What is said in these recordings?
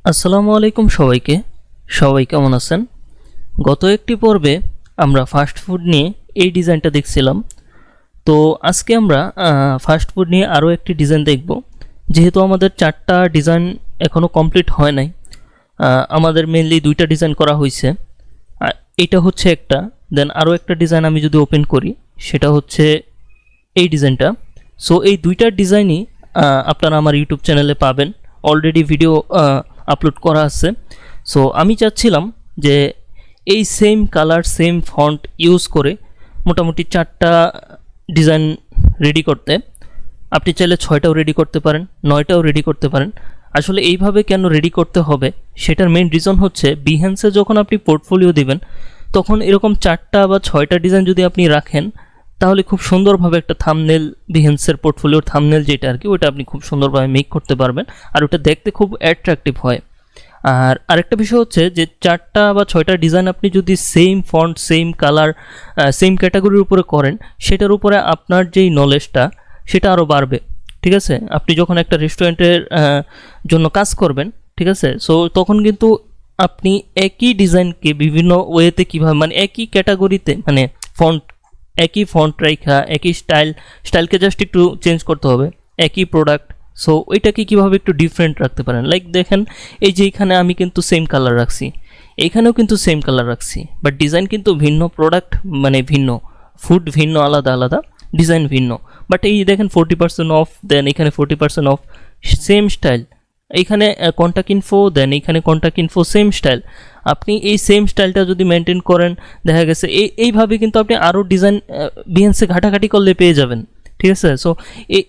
আসসালামু আলাইকুম সবাইকে। সবাই কেমন আছেন? গত একটি পর্বে আমরা ফাস্ট ফুড নিয়ে এই ডিজাইনটা দেখছিলাম। তো আজকে আমরা ফাস্ট ফুড নিয়ে আরও একটি ডিজাইন দেখব। যেহেতু আমাদের 4টা ডিজাইন এখনও কমপ্লিট হয় নাই, আমাদের মেনলি 2টা ডিজাইন করা হয়েছে। এটা হচ্ছে একটা, দেন আরও একটা ডিজাইন আমি যদি ওপেন করি সেটা হচ্ছে এই ডিজাইনটা। সো এই 2টার ডিজাইনই আপনারা আমার ইউটিউব চ্যানেলে পাবেন, অলরেডি ভিডিও আপলোড করা আছে। সো আমি চাচ্ছিলাম যে এই same colour same font use করে মোটামুটি 4টা ডিজাইন রেডি করতে। আপনি চাইলে 6টাও রেডি করতে পারেন, 9টাও রেডি করতে পারেন। আসলে এইভাবে কেন রেডি করতে হবে সেটার মেইন রিজন হচ্ছে বিহেন্সে যখন আপনি পোর্টফোলিও দিবেন তখন এরকম 4টা বা 6টা ডিজাইন যদি আপনি রাখেন তাহলে খুব সুন্দরভাবে একটা থাম্বনেল, বিহেন্সের পোর্টফোলিওর থাম্বনেল যেটা আর কি, ওটা আপনি খুব সুন্দরভাবে মেক করতে পারবেন আর ওটা দেখতে খুব অ্যাট্রাকটিভ হয়। আর আরেকটা বিষয় হচ্ছে যে 4টা বা 6টা ডিজাইন আপনি যদি same font same colour same ক্যাটাগরির উপরে করেন সেটার উপরে আপনার যেই নলেজটা সেটা আরও বাড়বে। ঠিক আছে, আপনি যখন একটা রেস্টুরেন্টের জন্য কাজ করবেন, ঠিক আছে, সো তখন কিন্তু আপনি একই ডিজাইনকে বিভিন্ন ওয়েতে কীভাবে, মানে একই ক্যাটাগরিতে, মানে ফন্ট একই ফন্ট রাইখা একই স্টাইলকে জাস্ট একটু চেঞ্জ করতে হবে, একই প্রোডাক্ট। সো ওইটাকে কীভাবে একটু ডিফারেন্ট রাখতে পারেন। লাইক দেখেন, এই যে এইখানে আমি কিন্তু সেম কালার রাখছি, এইখানেও কিন্তু সেম কালার রাখছি, বাট ডিজাইন কিন্তু ভিন্ন, প্রোডাক্ট মানে ভিন্ন, ফুড ভিন্ন, আলাদা আলাদা, ডিজাইন ভিন্ন। বাট এই দেখেন 40% অফ, দেন এখানে 40% অফ, সেম স্টাইল। এইখানে কন্ট্যাক্ট ইনফো, দেন এইখানে কন্ট্যাক্ট ইনফো, সেম স্টাইল। আপনি এই সেম স্টাইলটা যদি মেনটেন করেন, দেখা গেছে এইভাবে কিন্তু আপনি আরও ডিজাইন বিহেন্সে ঘাটাঘাটি করলে পেয়ে যাবেন। ঠিক আছে, সো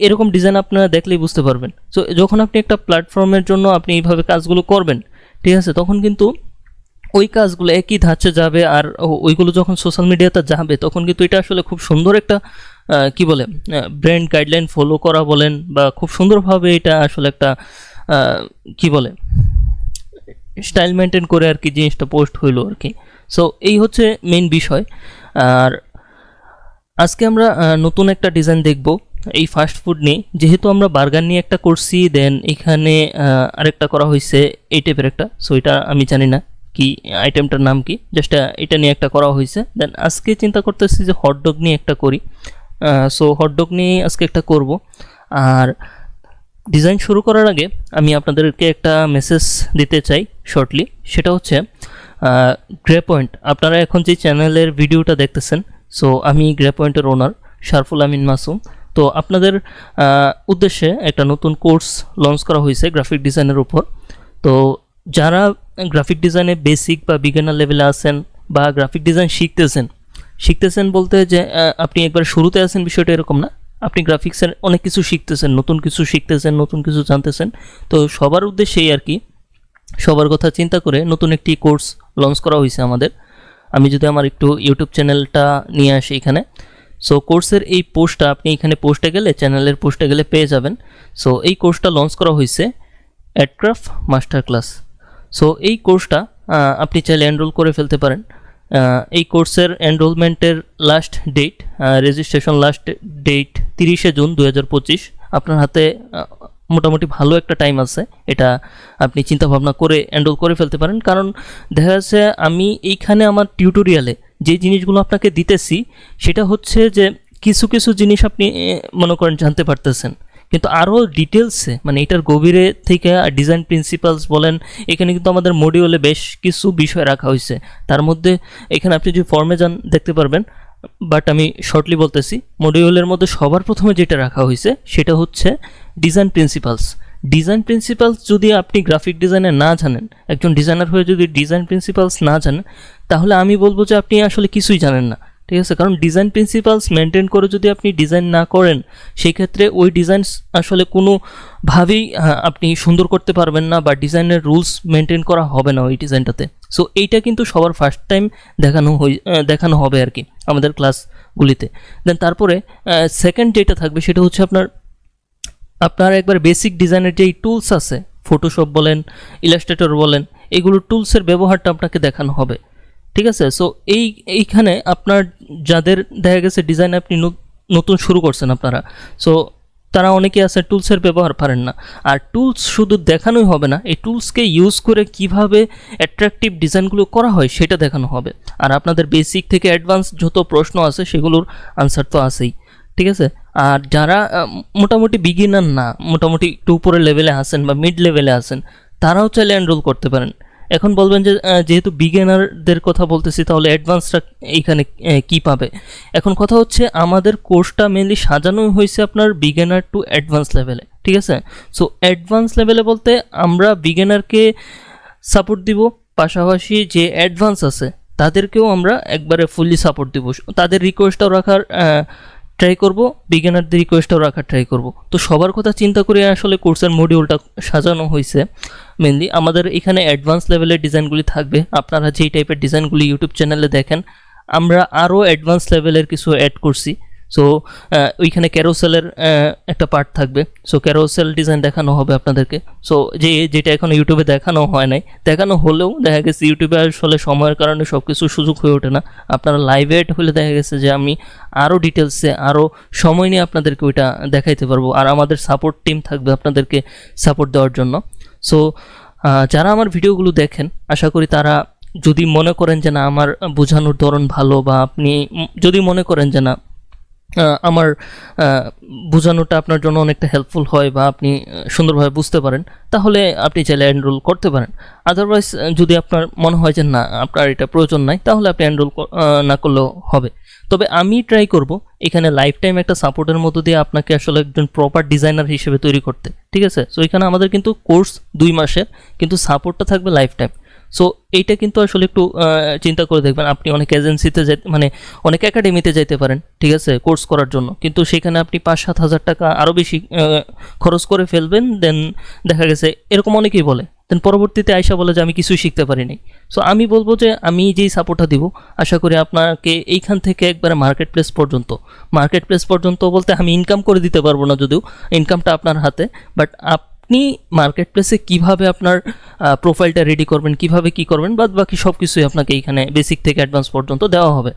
এরকম ডিজাইন আপনারা দেখলেই বুঝতে পারবেন। সো যখন আপনি একটা প্ল্যাটফর্মের জন্য আপনি এইভাবে কাজগুলো করবেন, ঠিক আছে, তখন কিন্তু ওই কাজগুলো একই ধাঁচে যাবে। আর ওইগুলো যখন সোশ্যাল মিডিয়াতে যাবে তখন কিন্তু এটা আসলে খুব সুন্দর একটা কি বলে, ব্র্যান্ড গাইডলাইন ফলো করা বলেন, বা খুব সুন্দরভাবে এটা আসলে একটা কি বলে, স্টাইল মেনটেন করে আর কি জিনিসটা পোস্ট হইলো আর কি। সো এই হচ্ছে মেইন বিষয়। আর আজকে আমরা নতুন একটা ডিজাইন দেখব এই ফাস্ট ফুড নিয়ে। যেহেতু আমরা বার্গার নিয়ে একটা করছি, দেন এখানে আরেকটা করা হয়েছে এই টাইপের একটা, সো এটা আমি জানি না কি আইটেমটার নাম কি, জাস্ট এটা নিয়ে একটা করা হয়েছে। দেন আজকে চিন্তা করতেছি যে হটডগ নিয়ে একটা করি। সো হটডগ নিয়ে আজকে একটা করব। আর ডিজাইন শুরু করার আগে আমি আপনাদেরকে একটা মেসেজ দিতে চাই শর্টলি, সেটা হচ্ছে গ্রে পয়েন্ট। আপনারা এখন যে চ্যানেলের ভিডিওটা দেখতেছেন, সো আমি গ্রে পয়েন্টের ওনার শারফুল আমিন মাসুম। তো আপনাদের উদ্দেশ্যে একটা নতুন কোর্স লঞ্চ করা হয়েছে গ্রাফিক ডিজাইনের উপর। তো যারা গ্রাফিক ডিজাইনে বেসিক বা বিগিনার লেভেলে আছেন, বা গ্রাফিক ডিজাইন শিখতেছেন বলতে যে আপনি একবার শুরুতে আছেন বিষয়টা এরকম না, আপনি গ্রাফিক্সের অনেক কিছু শিখতেছেন, নতুন কিছু শিখতেছেন, নতুন কিছু জানতেছেন। তো সবার উদ্দেশ্যেই আর কি, সবার কথা চিন্তা করে নতুন একটি কোর্স লঞ্চ করা হয়েছে আমাদের। আমি যদি আমার একটু ইউটিউব চ্যানেলটা নিয়ে আসি এখানে, সো কোর্সের এই পোস্টটা আপনি এখানে পোস্টে গেলে, চ্যানেলের পোস্টে গেলে পেয়ে যাবেন। সো এই কোর্সটা লঞ্চ করা হয়েছে অ্যাডক্রাফট মাস্টার ক্লাস। সো এই কোর্সটা আপনি চাইলে এনরোল করে ফেলতে পারেন। এই কোর্সের এনরোলমেন্টের last date, registration last date 30শে জুন 2025। আপনার হাতে মোটামুটি ভালো একটা টাইম আছে, এটা আপনি চিন্তা ভাবনা করে এনরোল করে ফেলতে পারেন। কারণ দেখা যাচ্ছে আমি এইখানে আমার টিউটোরিয়ালে যে জিনিসগুলো আপনাকে দিতেছি সেটা হচ্ছে যে কিছু কিছু জিনিস আপনি মনে করেন জানতে পারতেছেন, কিন্তু আরও ডিটেলসে, মানে এটার গভীরে থেকে ডিজাইন প্রিন্সিপালস বলেন, এখানে কিন্তু আমাদের মডিউলে বেশ কিছু বিষয় রাখা হয়েছে। তার মধ্যে এখানে আপনি যদি ফর্মে যান দেখতে পারবেন, বাট আমি শর্টলি বলতেছি, মডিউলের মধ্যে সবার প্রথমে যেটা রাখা হয়েছে সেটা হচ্ছে ডিজাইন প্রিন্সিপালস। ডিজাইন প্রিন্সিপালস যদি আপনি গ্রাফিক ডিজাইনে না জানেন, একজন ডিজাইনার হয়ে যদি ডিজাইন প্রিন্সিপালস না জানেন, তাহলে আমি বলবো যে আপনি আসলে কিছুই জানেন না। ঠিক আছে, কারণ ডিজাইন প্রিন্সিপালস মেনটেন করে যদি আপনি ডিজাইন না করেন, সেই ক্ষেত্রে ওই ডিজাইন আসলে কোনোভাবেই আপনি সুন্দর করতে পারবেন না, বা ডিজাইনের রুলস মেনটেন করা হবে না ওই ডিজাইনটাতে। সো এইটা কিন্তু সবার ফার্স্ট টাইম দেখানো হবে আর কি আমাদের ক্লাসগুলিতে। দেন তারপরে সেকেন্ড যেটা থাকবে সেটা হচ্ছে আপনার একবার বেসিক ডিজাইনের যেই টুলস আছে, ফটোশপ বলেন, ইলাস্ট্রেটর বলেন, এগুলোর টুলসের ব্যবহারটা আপনাকে দেখানো হবে। ঠিক আছে, সো এইখানে আপনার যাদের দেখা গেছে ডিজাইন আপনি নতুন শুরু করছেন আপনারা, সো তারা অনেকে আছে টুলসের ব্যবহার পারেন না। আর টুলস শুধু দেখানোই হবে না, এই টুলসকে ইউজ করে কিভাবে অ্যাট্রাকটিভ ডিজাইনগুলো করা হয় সেটা দেখানো হবে। আর আপনাদের বেসিক থেকে অ্যাডভান্স যত প্রশ্ন আছে সেগুলোর আনসার তো আছেই, ঠিক আছে। আর যারা মোটামুটি বিগিনার না, মোটামুটি একটু উপরের লেভেলে আছেন বা মিড লেভেলে আছেন, তারাও চাইলে এনরোল করতে পারেন। এখন বলবেন যে যেহেতু বিগিনারদের কথা বলতেছি, তাহলে অ্যাডভান্সটা এইখানে কি পাবে? এখন কথা হচ্ছে আমাদের কোর্সটা মেনলি সাজানোই হয়েছে আপনার বিগিনার টু অ্যাডভান্স লেভেলে, ঠিক আছে। সো অ্যাডভান্স লেভেলে বলতে আমরা বিগিনারকে সাপোর্ট দিব, পাশাপাশি যে অ্যাডভান্স আছে তাদেরকেও আমরা একবারে ফুললি সাপোর্ট দিব। তাদের রিকোয়েস্টটাও রাখার ট্রাই করব, বিগিনারদের রিকোয়েস্টটাও রাখার ট্রাই করব। তো সবার কথা চিন্তা করে আসলে কোর্সের মডিউলটা সাজানো হয়েছে। মেনলি আমাদের এখানে অ্যাডভান্স লেভেলের ডিজাইনগুলি থাকবে। আপনারা যেই টাইপের ডিজাইনগুলি ইউটিউব চ্যানেলে দেখেন, আমরা আরও অ্যাডভান্স লেভেলের কিছু অ্যাড করছি। সো ওইখানে ক্যারোসেলের একটা পার্ট থাকবে। সো ক্যারোসেল ডিজাইন দেখানো হবে আপনাদেরকে। সো যেটা এখন ইউটিউবে দেখানো হয় নাই, দেখানো হলেও দেখা গেছে ইউটিউবে আসলে সময়ের কারণে সব কিছু সুযোগ হয়ে ওঠে না। আপনারা লাইভে অ্যাড হলে দেখা গেছে যে আমি আরও ডিটেলসে আরও সময় নিয়ে আপনাদেরকে ওইটা দেখাইতে পারবো। আর আমাদের সাপোর্ট টিম থাকবে আপনাদেরকে সাপোর্ট দেওয়ার জন্য। সো যারা আমার ভিডিওগুলো দেখেন, আশা করি তারা যদি মনে করেন যে না আমার বোঝানোর ধরন ভালো, বা আপনি যদি মনে করেন যে না আমার বোঝানোটা আপনার জন্য অনেকটা হেল্পফুল হয় বা আপনি সুন্দরভাবে বুঝতে পারেন, তাহলে আপনি চাইলে এনরোল করতে পারেন। আদারওয়াইজ যদি আপনার মনে হয় যে না আপনার এটা প্রয়োজন নাই, তাহলে আপনি এনরোল না করলেও হবে। তবে আমি ট্রাই করব এখানে লাইফ টাইম একটা সাপোর্টের মধ্য দিয়ে আপনাকে আসলে একজন প্রপার ডিজাইনার হিসেবে তৈরি করতে, ঠিক আছে। সো এখানে আমাদের কিন্তু কোর্স 2 মাসের, কিন্তু সাপোর্টটা থাকবে লাইফ টাইম। সো এইটা কিন্তু আসলে একটু চিন্তা করে দেখবেন। আপনি অনেক এজেন্সিতে মানে অনেক একাডেমিতে যেতে পারেন, ঠিক আছে, কোর্স করার জন্য, কিন্তু সেখানে আপনি 5-7 হাজার টাকা আরও বেশি খরচ করে ফেলবেন। দেন দেখা গেছে এরকম অনেকেই বলে, দেন পরবর্তীতে আয়সা বলে যে আমি কিছুই শিখতে পারিনি। সো আমি বলবো যে আমি যেই সাপোর্টটা দিব, আশা করি আপনাকে এইখান থেকে একবারে মার্কেট প্লেস পর্যন্ত বলতে আমি ইনকাম করে দিতে পারবো না, যদিও ইনকামটা আপনার হাতে, বাট আপনি মার্কেট প্লেসে কীভাবে আপনার প্রোফাইলটা রেডি করবেন, কিভাবে কি করবেন, বাদ বাকি সব কিছুই আপনাকে এইখানে বেসিক থেকে অ্যাডভান্স পর্যন্ত দেওয়া হবে,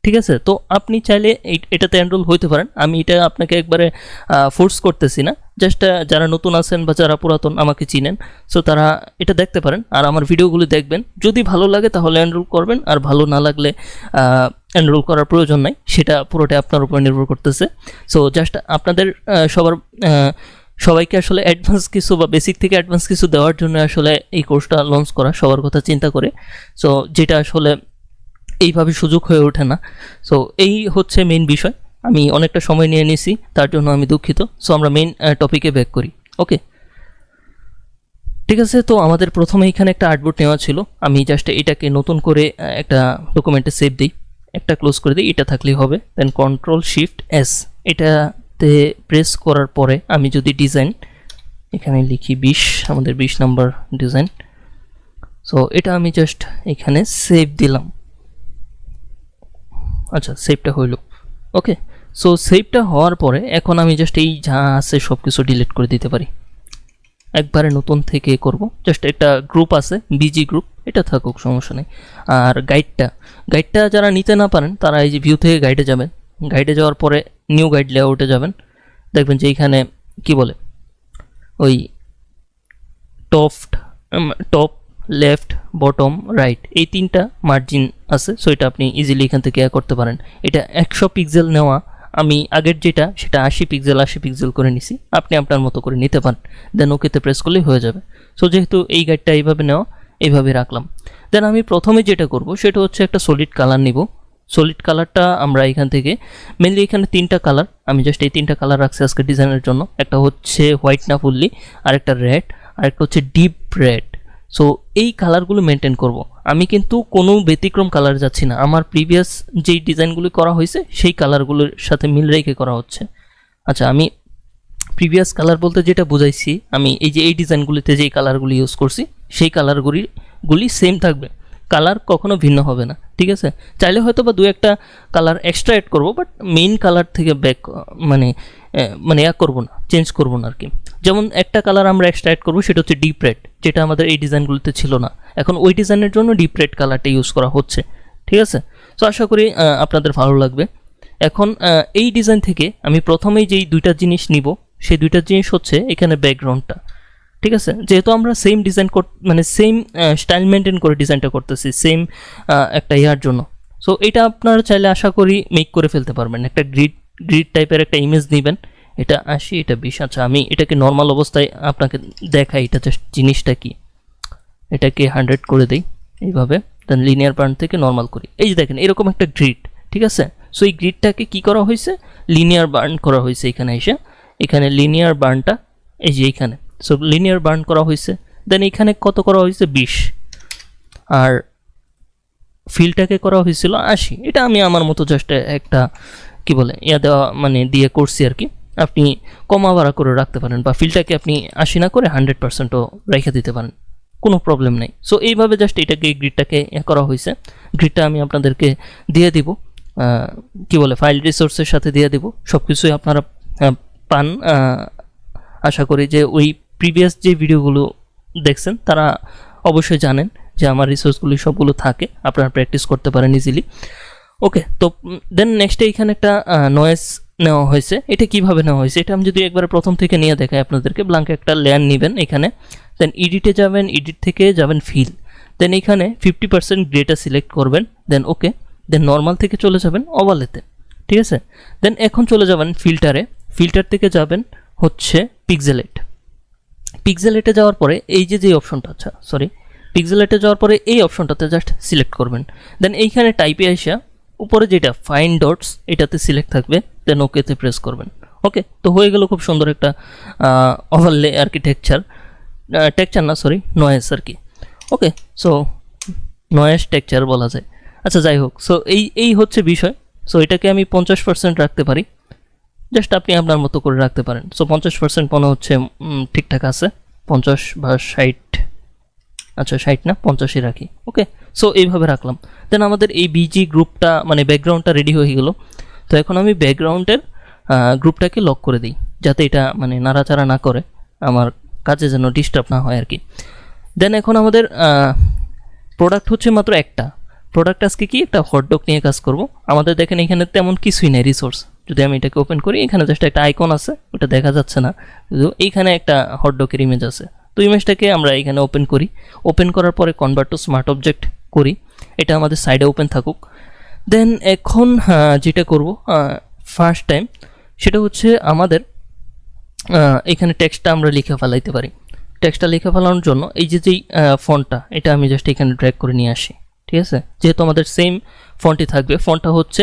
ঠিক আছে। তো আপনি চাইলে এটাতে এনরোল হইতে পারেন। আমি এটা আপনাকে একবারে ফোর্স করতেছি না, জাস্ট যারা নতুন আছেন বা যারা পুরাতন আমাকে চিনেন, সো তারা এটা দেখতে পারেন আর আমার ভিডিওগুলো দেখবেন। যদি ভালো লাগে তাহলে এনরোল করবেন, আর ভালো না লাগলে এনরোল করার প্রয়োজন নাই, সেটা পুরোটাই আপনার উপর নির্ভর করতেছে। সো জাস্ট আপনাদের সবাইকে আসলে অ্যাডভান্স কিছু বা বেসিক থেকে অ্যাডভান্স কিছু দেওয়ার জন্য আসলে এই কোর্সটা লঞ্চ করা, সবার কথা চিন্তা করে। সো যেটা আসলে এইভাবে সুযোগ হয়ে ওঠে না। সো এই হচ্ছে মেইন বিষয়। আমি অনেকটা সময় নিয়ে নিছি, তার জন্য আমি দুঃখিত। সো আমরা মেইন টপিকে ব্যাক করি। ওকে, ঠিক আছে। তো আমাদের প্রথমে এখানে একটা আর্টবোর্ড নেওয়া ছিল। আমি জাস্ট এটাকে নতুন করে একটা ডকুমেন্টে সেভ দিই, একটা ক্লোজ করে দিই, এটা থাকলেই হবে। দেন Ctrl+Shift+S, এটাতে প্রেস করার পরে আমি যদি ডিজাইন এখানে লিখি 20, আমাদের 20 নাম্বার ডিজাইন। সো এটা আমি জাস্ট এখানে সেভ দিলাম। আচ্ছা, সেভটা হইল। ওকে, সো সেভটা হওয়ার পরে এখন আমি জাস্ট এই যা আছে সব কিছু ডিলিট করে দিতে পারি। একবারে নতুন থেকে করব। জাস্ট একটা গ্রুপ আছে, বিজি গ্রুপ, এটা থাকুক, সমস্যা নেই। আর গাইডটা যারা নিতে না পারেন তারা এই যে ভিউ থেকে গাইডে যাবেন। গাইডে যাওয়ার পরে নিউ গাইড লেআউটে যাবেন। দেখবেন যে এইখানে কি বলে ওই টপ লেফট বটম রাইট এই 3টা মার্জিন আছে। সো এটা আপনি ইজিলি এখান থেকে করতে পারেন। এটা 100 পিক্সেল নেওয়া, আমি আগের যেটা সেটা 80 পিক্সেল করে নিছি, আপনি আপনার মতো করে নিতে পারেন। দেন ওকেতে প্রেস করলেই হয়ে যাবে। সো যেহেতু এই গাইডটা এইভাবে নেওয়া, এইভাবে রাখলাম। দেন আমি প্রথমে যেটা করব সেটা হচ্ছে একটা সলিড কালার নিব। সলিড কালারটা আমরা এখান থেকে মেনলি এখানে 3টা কালার, আমি জাস্ট এই 3টা কালার রাখছি আজকে ডিজাইনের জন্য। একটা হচ্ছে হোয়াইট না ফুললি, আরেকটা রেড, আরেকটা হচ্ছে ডিপ রেড। সো এই কালারগুলো মেনটেন করব। আমি কিন্তু কোনো ব্যতিক্রম কালার যাচ্ছি না, আমার প্রিভিয়াস যেই ডিজাইনগুলি করা হয়েছে সেই কালারগুলোর সাথে মিল রেখে করা হচ্ছে। আচ্ছা, আমি প্রিভিয়াস কালার বলতে যেটা বুঝাইছি, আমি এই যে এই ডিজাইনগুলিতে যেই কালারগুলি ইউজ করছি সেই কালারগুলি সেম থাকবে, কালার কখনো ভিন্ন হবে না, ঠিক আছে। চাইলে হয়তো বা 2-1টা কালার এক্সট্রা অ্যাড করবো, বাট মেইন কালার থেকে ব্যাক মানে করবো না, চেঞ্জ করবো না আর কি। যেমন একটা কালার আমরা এক্সট্রা অ্যাড করবো, সেটা হচ্ছে ডিপ রেড, যেটা আমাদের এই ডিজাইনগুলোতে ছিল না। এখন ওই ডিজাইনের জন্য ডিপ রেড কালারটা ইউজ করা হচ্ছে, ঠিক আছে। সো আশা করি আপনাদের ভালো লাগবে। এখন এই ডিজাইন থেকে আমি প্রথমেই যেই দুইটা জিনিস নিব, সেই দুইটা জিনিস হচ্ছে এখানে ব্যাকগ্রাউন্ডটা। ঠিক আছে, যেহেতু আমরা সেম ডিজাইন মানে সেম স্টাইল মেনটেন করে ডিজাইনটা করতেছি সেম একটা ইয়ার জন্য, সো এটা আপনারা চাইলে আশা করি মেক করে ফেলতে পারবেন। একটা গ্রিড টাইপের একটা ইমেজ নেবেন, এটা 80 এটা 20। আচ্ছা, আমি এটাকে নর্মাল অবস্থায় আপনাকে দেখাই, এটা জাস্ট জিনিসটা কি। এটাকে 100 করে দিই এইভাবে, দেন লিনিয়ার বার্ন থেকে নর্মাল করি। এই যে দেখেন এরকম একটা গ্রিড, ঠিক আছে। সো এই গ্রিডটাকে কি করা হয়েছে, লিনিয়ার বার্ন করা হয়েছে এখানে এসে। এখানে লিনিয়ার বার্নটা এই যে এইখানে, সো লিনিয়ার বার্ন করা হয়েছে। দেন এখানে কত করা হয়েছে, 20। আর ফিলটাকে করা হয়েছিল 80। এটা আমি আমার মতো জাস্ট একটা কি বলে ইয়া দেওয়া মানে দিয়ে করছি আর কি। আপনি কমা বাড়া করে রাখতে পারেন, বা ফিলটাকে আপনি 80 না করে 100%ও রেখে দিতে পারেন, কোনো প্রবলেম নেই। সো এইভাবে জাস্ট এটাকে গ্রিডটাকে করা হয়েছে। গ্রিডটা আমি আপনাদেরকে দিয়ে দিব কি বলে ফাইল রিসোর্সের সাথে দিয়ে দিব। সব কিছুই আপনারা পান। আশা করি যে ওই প্রিভিয়াস যে ভিডিওগুলো দেখছেন তারা অবশ্যই জানেন যে আমার রিসোর্সগুলি সবগুলো থাকে, আপনারা প্র্যাকটিস করতে পারেন ইজিলি। ওকে, তো দেন নেক্সটে এখানে একটা নয়েজ নেওয়া হয়েছে। এটা কিভাবে নেওয়া হয়েছে, এটা আমি যদি একবারে প্রথম থেকে নিয়ে দেখাই আপনাদেরকে। ব্ল্যাঙ্ক একটা লেয়ার নেবেন এখানে, দেন এডিটে যাবেন, এডিট থেকে যাবেন ফিল, দেন এখানে 50% গ্রেটা সিলেক্ট করবেন, দেন ওকে, দেন নর্মাল থেকে চলে যাবেন ওভারলেতে। ঠিক আছে, দেন এখন চলে যাবেন ফিল্টারে, ফিল্টার থেকে যাবেন হচ্ছে পিক্সেলেট। পিক্সেলেটে যাওয়ার পরে এই যে অপশনটা, আচ্ছা সরি, পিক্সেলেটে যাওয়ার পরে এই অপশনটাতে জাস্ট সিলেক্ট করবেন। দেন এইখানে টাইপে আসা উপরে যেটা ফাইন ডটস এটাতে সিলেক্ট থাকবে, দেন ওকেতে প্রেস করবেন। ওকে, তো হয়ে গেল খুব সুন্দর একটা ওভারলে আর কি, টেক্সচার না সরি নয়েস আর কি। ওকে, সো নয়েস টেক্সচার বলা যায়। আচ্ছা যাই হোক, সো এই হচ্ছে বিষয়। সো এটাকে আমি 50% রাখতে পারি, জাস্ট আপনি আপনার মতো করে রাখতে পারেন। সো 50% মনে হচ্ছে ঠিকঠাক আছে, 50 বা 60, আচ্ছা 60 না 50ই রাখি। ওকে, সো এইভাবে রাখলাম। দেন আমাদের এই বিজি গ্রুপটা মানে ব্যাকগ্রাউন্ডটা রেডি হয়ে গেল। তো এখন আমি ব্যাকগ্রাউন্ডের গ্রুপটাকে লক করে দিই, যাতে এটা মানে নাড়াচাড়া না করে, আমার কাজে যেন ডিস্টার্ব না হয় আর কি। দেন এখন আমাদের প্রোডাক্ট হচ্ছে মাত্র একটা প্রোডাক্ট। আজকে কি একটা হটডগ নিয়ে কাজ করব। আমাদের দেখেন এখানে তেমন কিছুই নেই রিসোর্স। যদি আমি এটাকে ওপেন করি, এখানে জাস্ট একটা আইকন আছে, ওটা দেখা যাচ্ছে না, কিন্তু এইখানে একটা হটডগের ইমেজ আছে। তো ইমেজটাকে আমরা এখানে ওপেন করি, ওপেন করার পরে কনভার্ট টু স্মার্ট অবজেক্ট করি, এটা আমাদের সাইডে ওপেন থাকুক। দেন এখন যেটা করব ফার্স্ট টাইম, সেটা হচ্ছে আমাদের এখানে টেক্সটটা আমরা লিখে ফেলাইতে পারি। টেক্সটটা লিখে ফেলানোর জন্য এই যেই ফন্টটা, এটা আমি জাস্ট এখানে ড্র্যাগ করে নিয়ে আসি। ঠিক আছে, যেহেতু আমাদের সেম ফন্টই থাকবে, ফন্টটা হচ্ছে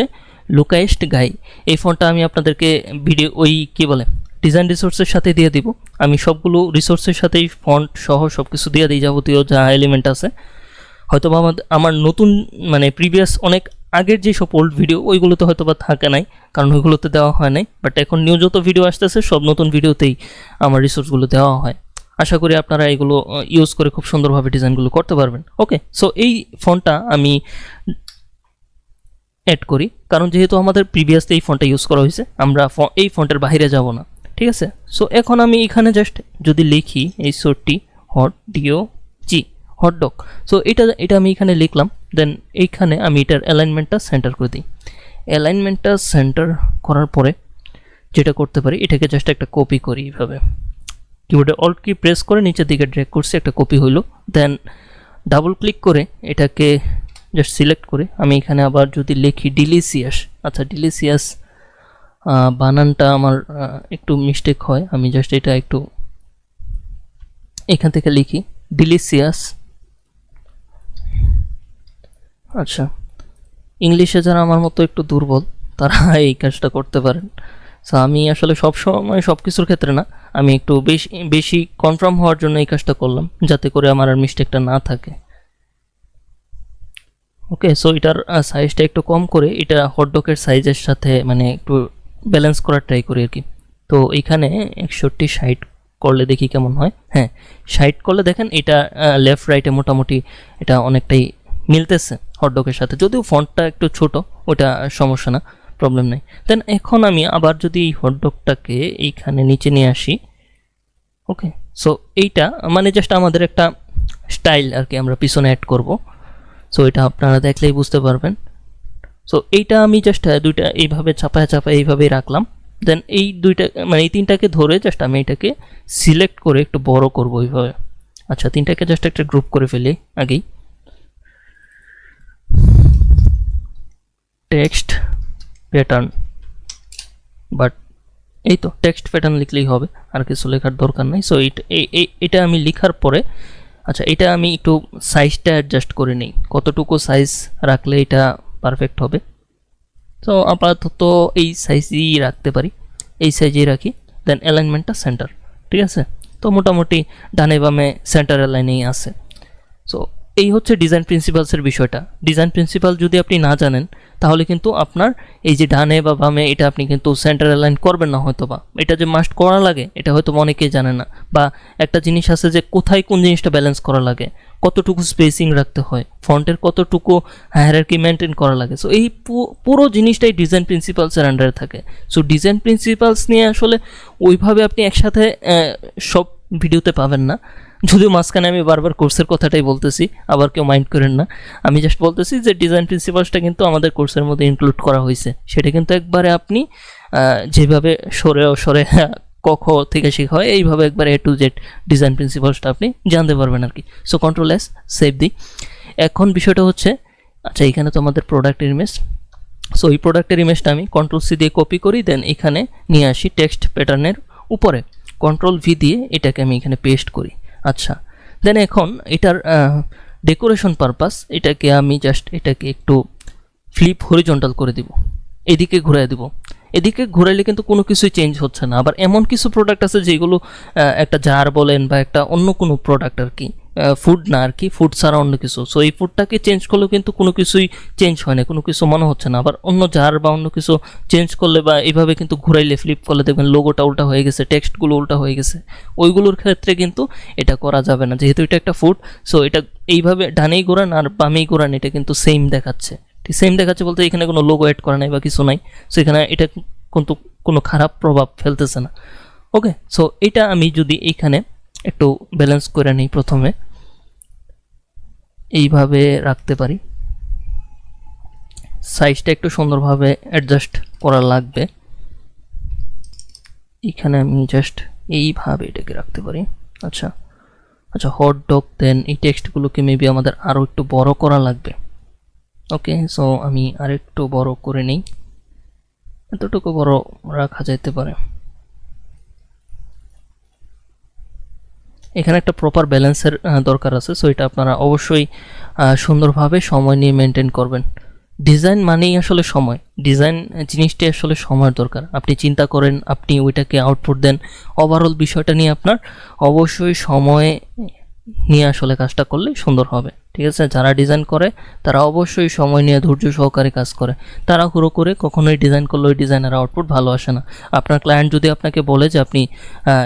লুকাইস্ট গাই। এই ফন্টটা আমি আপনাদেরকে ভিডিও ওই কী বলে ডিজাইন রিসোর্সের সাথে দিয়ে দিব। আমি সবগুলো রিসোর্সের সাথেই ফন্ট সহ সব কিছু দিয়ে দিই, যাবতীয় যা এলিমেন্ট আছে। হয়তো বা আমার নতুন মানে প্রিভিয়াস অনেক আগের যেসব ওল্ড ভিডিও ওইগুলোতে হয়তো বা থাকে নাই, কারণ ওইগুলোতে দেওয়া হয় নাই। বাট এখন নিউ যত ভিডিও আসতেছে সব নতুন ভিডিওতেই আমার রিসোর্সগুলো দেওয়া হয়। আশা করি আপনারা এগুলো ইউজ করে খুব সুন্দরভাবে ডিজাইনগুলো করতে পারবেন। ওকে, সো এই ফন্টটা আমি অ্যাড করি, কারণ যেহেতু আমাদের প্রিভিয়াসলি এই ফন্টটা ইউজ করা হয়েছে, আমরা এই ফন্টের বাইরে যাব না। ঠিক আছে, সো এখন আমি এখানে জাস্ট যদি লিখি এই সোটটি হটডগ, সো এটা আমি এখানে লিখলাম। দেন এইখানে আমি এটার অ্যালাইনমেন্টটা সেন্টার করে দিই। অ্যালাইনমেন্টটা সেন্টার করার পরে যেটা করতে পারি, এটাকে জাস্ট একটা কপি করি এইভাবে, কিবোর্ডে অল্ট কি প্রেস করে নিচের দিকে ড্র্যাগ করছি, একটা কপি হইলো। দেন ডাবল ক্লিক করে এটাকে জাস্ট সিলেক্ট করে আমি এখানে আবার যদি লিখি ডিলিসিয়াস, আচ্ছা ডিলিসিয়াস বানানটা আমার একটু মিস্টেক হয়, আমি জাস্ট এটা একটু এখান থেকে লিখি ডিলিসিয়াস। আচ্ছা, ইংলিশে যারা আমার মতো একটু দুর্বল তারা এই কাজটা করতে পারেন। সো আমি আসলে সবসময় সব কিছুর ক্ষেত্রে না, আমি একটু বেশি কনফার্ম হওয়ার জন্য এই কাজটা করলাম, যাতে করে আমার আর মিস্টেকটা না থাকে। ওকে, সো এটার সাইজটা একটু কম করে এটা হটডগের সাইজের সাথে মানে একটু ব্যালেন্স করার ট্রাই করি আর কি। তো এইখানে 61 করলে দেখি কেমন হয়। হ্যাঁ, 60 করলে দেখেন এটা লেফট রাইটে মোটামুটি এটা অনেকটাই মিলতেছে হটডগের সাথে, যদিও ফন্টটা একটু ছোট, ওটা সমস্যা না, প্রবলেম নেই। দেন এখন আমি আবার যদি এই হটডগটাকে এইখানে নিচে নিয়ে আসি। ওকে, সো এইটা মানে জাস্ট আমাদের একটা স্টাইল আর কি, আমরা পিছনে অ্যাড করব। সো এটা আপনারা দেখলেই বুঝতে পারবেন। সো এইটা আমি জাস্ট দুইটা এইভাবে চাপায় এইভাবেই রাখলাম। দেন এই দুইটা মানে এই তিনটাকে ধরে জাস্ট আমি এটাকে সিলেক্ট করে একটু বড় করবো এইভাবে। আচ্ছা, তিনটাকে জাস্ট একটা গ্রুপ করে ফেলি আগেই। টেক্সট প্যাটার্ন, বাট এই তো টেক্সট প্যাটার্ন লিখলেই হবে, আর কিছু লেখার দরকার নাই। সো এটা আমি লেখার পরে আচ্ছা এটা আমি একটু সাইজটা অ্যাডজাস্ট করে নিই, কতটুকু সাইজ রাখলে এটা পারফেক্ট হবে। তো আপাতত এই সাইজই রাখতে পারি, এই সাইজেই রাখি। দেন অ্যালাইনমেন্টটা সেন্টার, ঠিক আছে। তো মোটামুটি ডানে বামে সেন্টার অ্যালাইনেই আছে। সো এই হচ্ছে ডিজাইন প্রিন্সিপালসের বিষয়টা। ডিজাইন প্রিন্সিপাল যদি আপনি না জানেন তাহলে কিন্তু আপনার এই যে ডানে বা বামে এটা আপনি কিন্তু সেন্টার অ্যালাইন করবেন না হয়তো, বা এটা যে মাস্ট করা লাগে এটা হয়তো অনেকেই জানে না। বা একটা জিনিস আছে যে কোথায় কোন জিনিসটা ব্যালেন্স করা লাগে, কতটুকু স্পেসিং রাখতে হয়, ফন্টের কতটুকু হায়ারার্কি মেনটেন করা লাগে। সো এই পুরো জিনিসটাই ডিজাইন প্রিন্সিপালসের আন্ডারে থাকে। সো ডিজাইন প্রিন্সিপালস নিয়ে আসলে ওইভাবে আপনি একসাথে সব ভিডিওতে পাবেন না, যদিও মাঝখানে আমি বারবার কোর্সের কথাটাই বলতেছি, আবার কেউ মাইন্ড করেন না। আমি জাস্ট বলতেছি যে ডিজাইন প্রিন্সিপালসটা কিন্তু আমাদের কোর্সের মধ্যে ইনক্লুড করা হয়েছে, সেটা কিন্তু একবারে আপনি যেভাবে সরে ক খ থেকে শেখা হয় এইভাবে একবার A to Z ডিজাইন প্রিন্সিপালসটা আপনি জানতে পারবেন আর কি। সো কন্ট্রোল S সেভ দিই। এখন বিষয়টা হচ্ছে, আচ্ছা এখানে তো আমাদের প্রোডাক্টের ইমেজ। সো এই প্রোডাক্টের ইমেজটা আমি কন্ট্রোল C দিয়ে কপি করি, দেন এখানে নিয়ে আসি টেক্সট প্যাটার্নের উপরে, কন্ট্রোল V দিয়ে এটাকে আমি এখানে পেস্ট করি। আচ্ছা, দেন এখন এটার ডেকোরেশন পারপাস এটাকে আমি জাস্ট এটাকে একটু ফ্লিপ হরিজন্টাল করে দিব, এদিকে ঘুরাই দিব। এদিকে ঘুরাইলে কিন্তু কোনো কিছুই চেঞ্জ হচ্ছে না। আবার এমন কিছু প্রোডাক্ট আছে যেগুলো একটা জার বলেন বা একটা অন্য কোনো প্রোডাক্ট আর কি, ফুড না আর কি, ফুড ছাড়া অন্য কিছু। সো এই ফুডটাকে চেঞ্জ করলেও কিন্তু কোনো কিছুই চেঞ্জ হয় না, কোনো কিছু মনে হচ্ছে না। আবার অন্য জার বা অন্য কিছু চেঞ্জ করলে বা এইভাবে কিন্তু ঘুরাইলে ফ্লিপ করলে দেখবেন লোগোটা উল্টা হয়ে গেছে, টেক্সটগুলো উল্টা হয়ে গেছে। ওইগুলোর ক্ষেত্রে কিন্তু এটা করা যাবে না, যেহেতু এটা একটা ফুড। সো এটা এইভাবে ডানেই ঘোরান আর বামেই ঘোরান, এটা কিন্তু সেম দেখাচ্ছে। ঠিক সেম দেখাচ্ছে বলতে এখানে কোনো লোগো অ্যাড করা নাই বা কিছু নাই। সো এখানে এটা কিন্তু কোনো খারাপ প্রভাব ফেলতেছে না। ওকে, সো এটা আমি যদি এইখানে একটু ব্যালেন্স করে নিই, প্রথমে এইভাবে রাখতে পারি, সাইজটা একটু সুন্দরভাবে অ্যাডজাস্ট করা লাগবে। এখানে আমি জাস্ট এইভাবে এটাকে রাখতে পারি। আচ্ছা আচ্ছা, হট ডগ। দেন এই টেক্সটগুলোকে মেবি আমাদের আরও একটু বড় করা লাগবে। ওকে, সো আমি আরেকটু বড় করে নিই, এতটুকু বড় রাখা যেতে পারে। এখানে একটা প্রপার ব্যালেন্সের দরকার আছে। সো এটা আপনারা অবশ্যই সুন্দরভাবে সময় নিয়ে মেনটেন করবেন। ডিজাইন মানেই আসলে সময়, ডিজাইন জিনিসটি আসলে সময়ের দরকার। আপনি চিন্তা করেন, আপনি ওইটাকে আউটপুট দেন, ওভারঅল বিষয়টা নিয়ে আপনার অবশ্যই সময় নিয়ে আসলে কাজটা করলে সুন্দর হবে। ঠিক আছে, যারা ডিজাইন করে তারা অবশ্যই সময় নিয়ে ধৈর্য সহকারে কাজ করে। তারা হুড়ো করে কখনোই ডিজাইন করলে ওই ডিজাইনের আউটপুট ভালো আসে না। আপনার ক্লায়েন্ট যদি আপনাকে বলে যে আপনি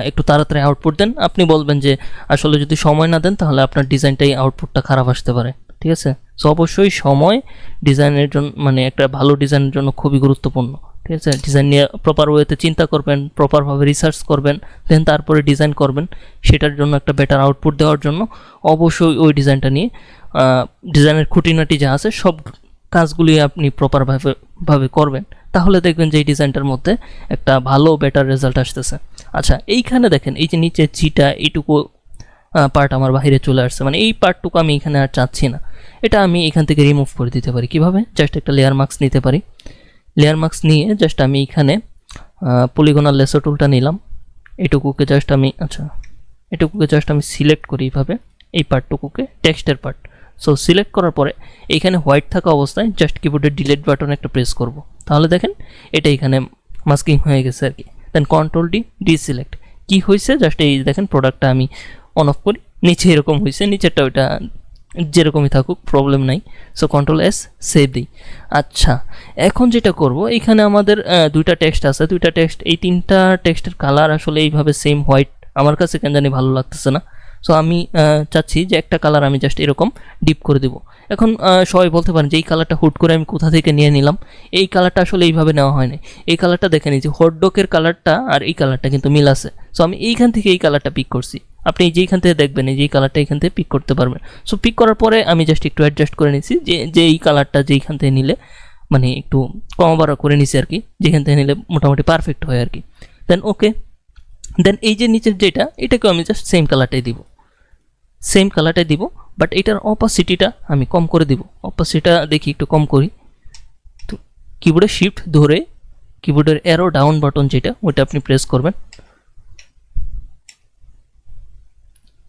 একটু তাড়াতাড়ি আউটপুট দেন, আপনি বলবেন যে আসলে যদি সময় না দেন তাহলে আপনার ডিজাইনটাই আউটপুটটা খারাপ আসতে পারে। ঠিক আছে, সো অবশ্যই সময় ডিজাইনের জন্য মানে একটা ভালো ডিজাইনের জন্য খুবই গুরুত্বপূর্ণ। ঠিক আছে, ডিজাইন নিয়ে প্রপার ওয়েতে চিন্তা করবেন, প্রপারভাবে রিসার্চ করবেন, দেন তারপরে ডিজাইন করবেন। সেটার জন্য একটা বেটার আউটপুট দেওয়ার জন্য অবশ্যই ওই ডিজাইনটা নিয়ে ডিজাইনের খুঁটিনাটি যা আছে সব কাজগুলি আপনি প্রপারভাবে করবেন, তাহলে দেখবেন যে এই ডিজাইনটার মধ্যে একটা ভালো বেটার রেজাল্ট আসতেছে। আচ্ছা, এইখানে দেখেন এই যে নিচে জিটা এইটুকু পার্ট আমার বাইরে চলে আসছে, মানে এই পার্টটুকু আমি এখানে আর চাচ্ছি না। এটা আমি এখান থেকে রিমুভ করে দিতে পারি। কিভাবে? জাস্ট একটা লেয়ার মার্কস নিতে পারি। লেয়ার মার্কস নিয়ে জাস্ট আমি এখানে পলিগনাল লেসার টুলটা নিলাম, এটুকুকে জাস্ট আমি সিলেক্ট করি এইভাবে, এই পার্টটুকুকে টেক্সটের পার্ট। সো সিলেক্ট করার পরে এইখানে হোয়াইট থাকা অবস্থায় জাস্ট কিবোর্ডের ডিলিট বাটন একটা প্রেস করব, তাহলে দেখেন এটা এখানে মাস্কিং হয়ে গেছে আর কি। দেন কন্ট্রোল ডি সিলেক্ট, কি হয়েছে জাস্ট এই দেখেন প্রোডাক্টটা আমি অন অফ করি, নিচে এরকম হয়েছে, নিচেরটা ওইটা যেরকমই থাকুক প্রবলেম নাই। সো কন্ট্রোল S সেভ দিই। আচ্ছা, এখন যেটা করব, এখানে আমাদের দুইটা টেক্সট আছে, দুইটা টেক্সট, এই তিনটা টেক্সটের কালার আসলে এইভাবে সেম হোয়াইট আমার কাছে কেন জানি ভালো লাগতেছে না। সো আমি চাচ্ছি যে একটা কালার আমি জাস্ট এরকম ডিপ করে দেব। এখন সবাই বলতে পারেন যে এই কালারটা হুট করে আমি কোথা থেকে নিয়ে নিলাম। এই কালারটা আসলে এইভাবে নেওয়া হয়নি। এই কালারটা দেখে নিই যে হটডগের কালারটা আর এই কালারটা কিন্তু মিল আছে। সো আমি এইখান থেকে এই কালারটা পিক করছি। আপনি যেইখান থেকে দেখবেন এই যে কালারটা এখান থেকে পিক করতে পারবেন। সো পিক করার পরে আমি জাস্ট একটু অ্যাডজাস্ট করে নিচ্ছি যে এই কালারটা যেইখান থেকে নিলে মানে একটু কম বাড়া করে নিছি আর কি, যেখান থেকে নিলে মোটামুটি পারফেক্ট হয় আর কি। দেন ওকে, দেন এই যে নিচের যেটা, এটাকেও আমি জাস্ট সেম কালারটাই দিব, বাট এটার অপাসিটিটা আমি কম করে দিব। অপাসিটিটা দেখি একটু কম করি। তো কিবোর্ডে শিফট ধরে কিবোর্ডের অ্যারো ডাউন বাটন যেটা, ওটা আপনি প্রেস করবেন।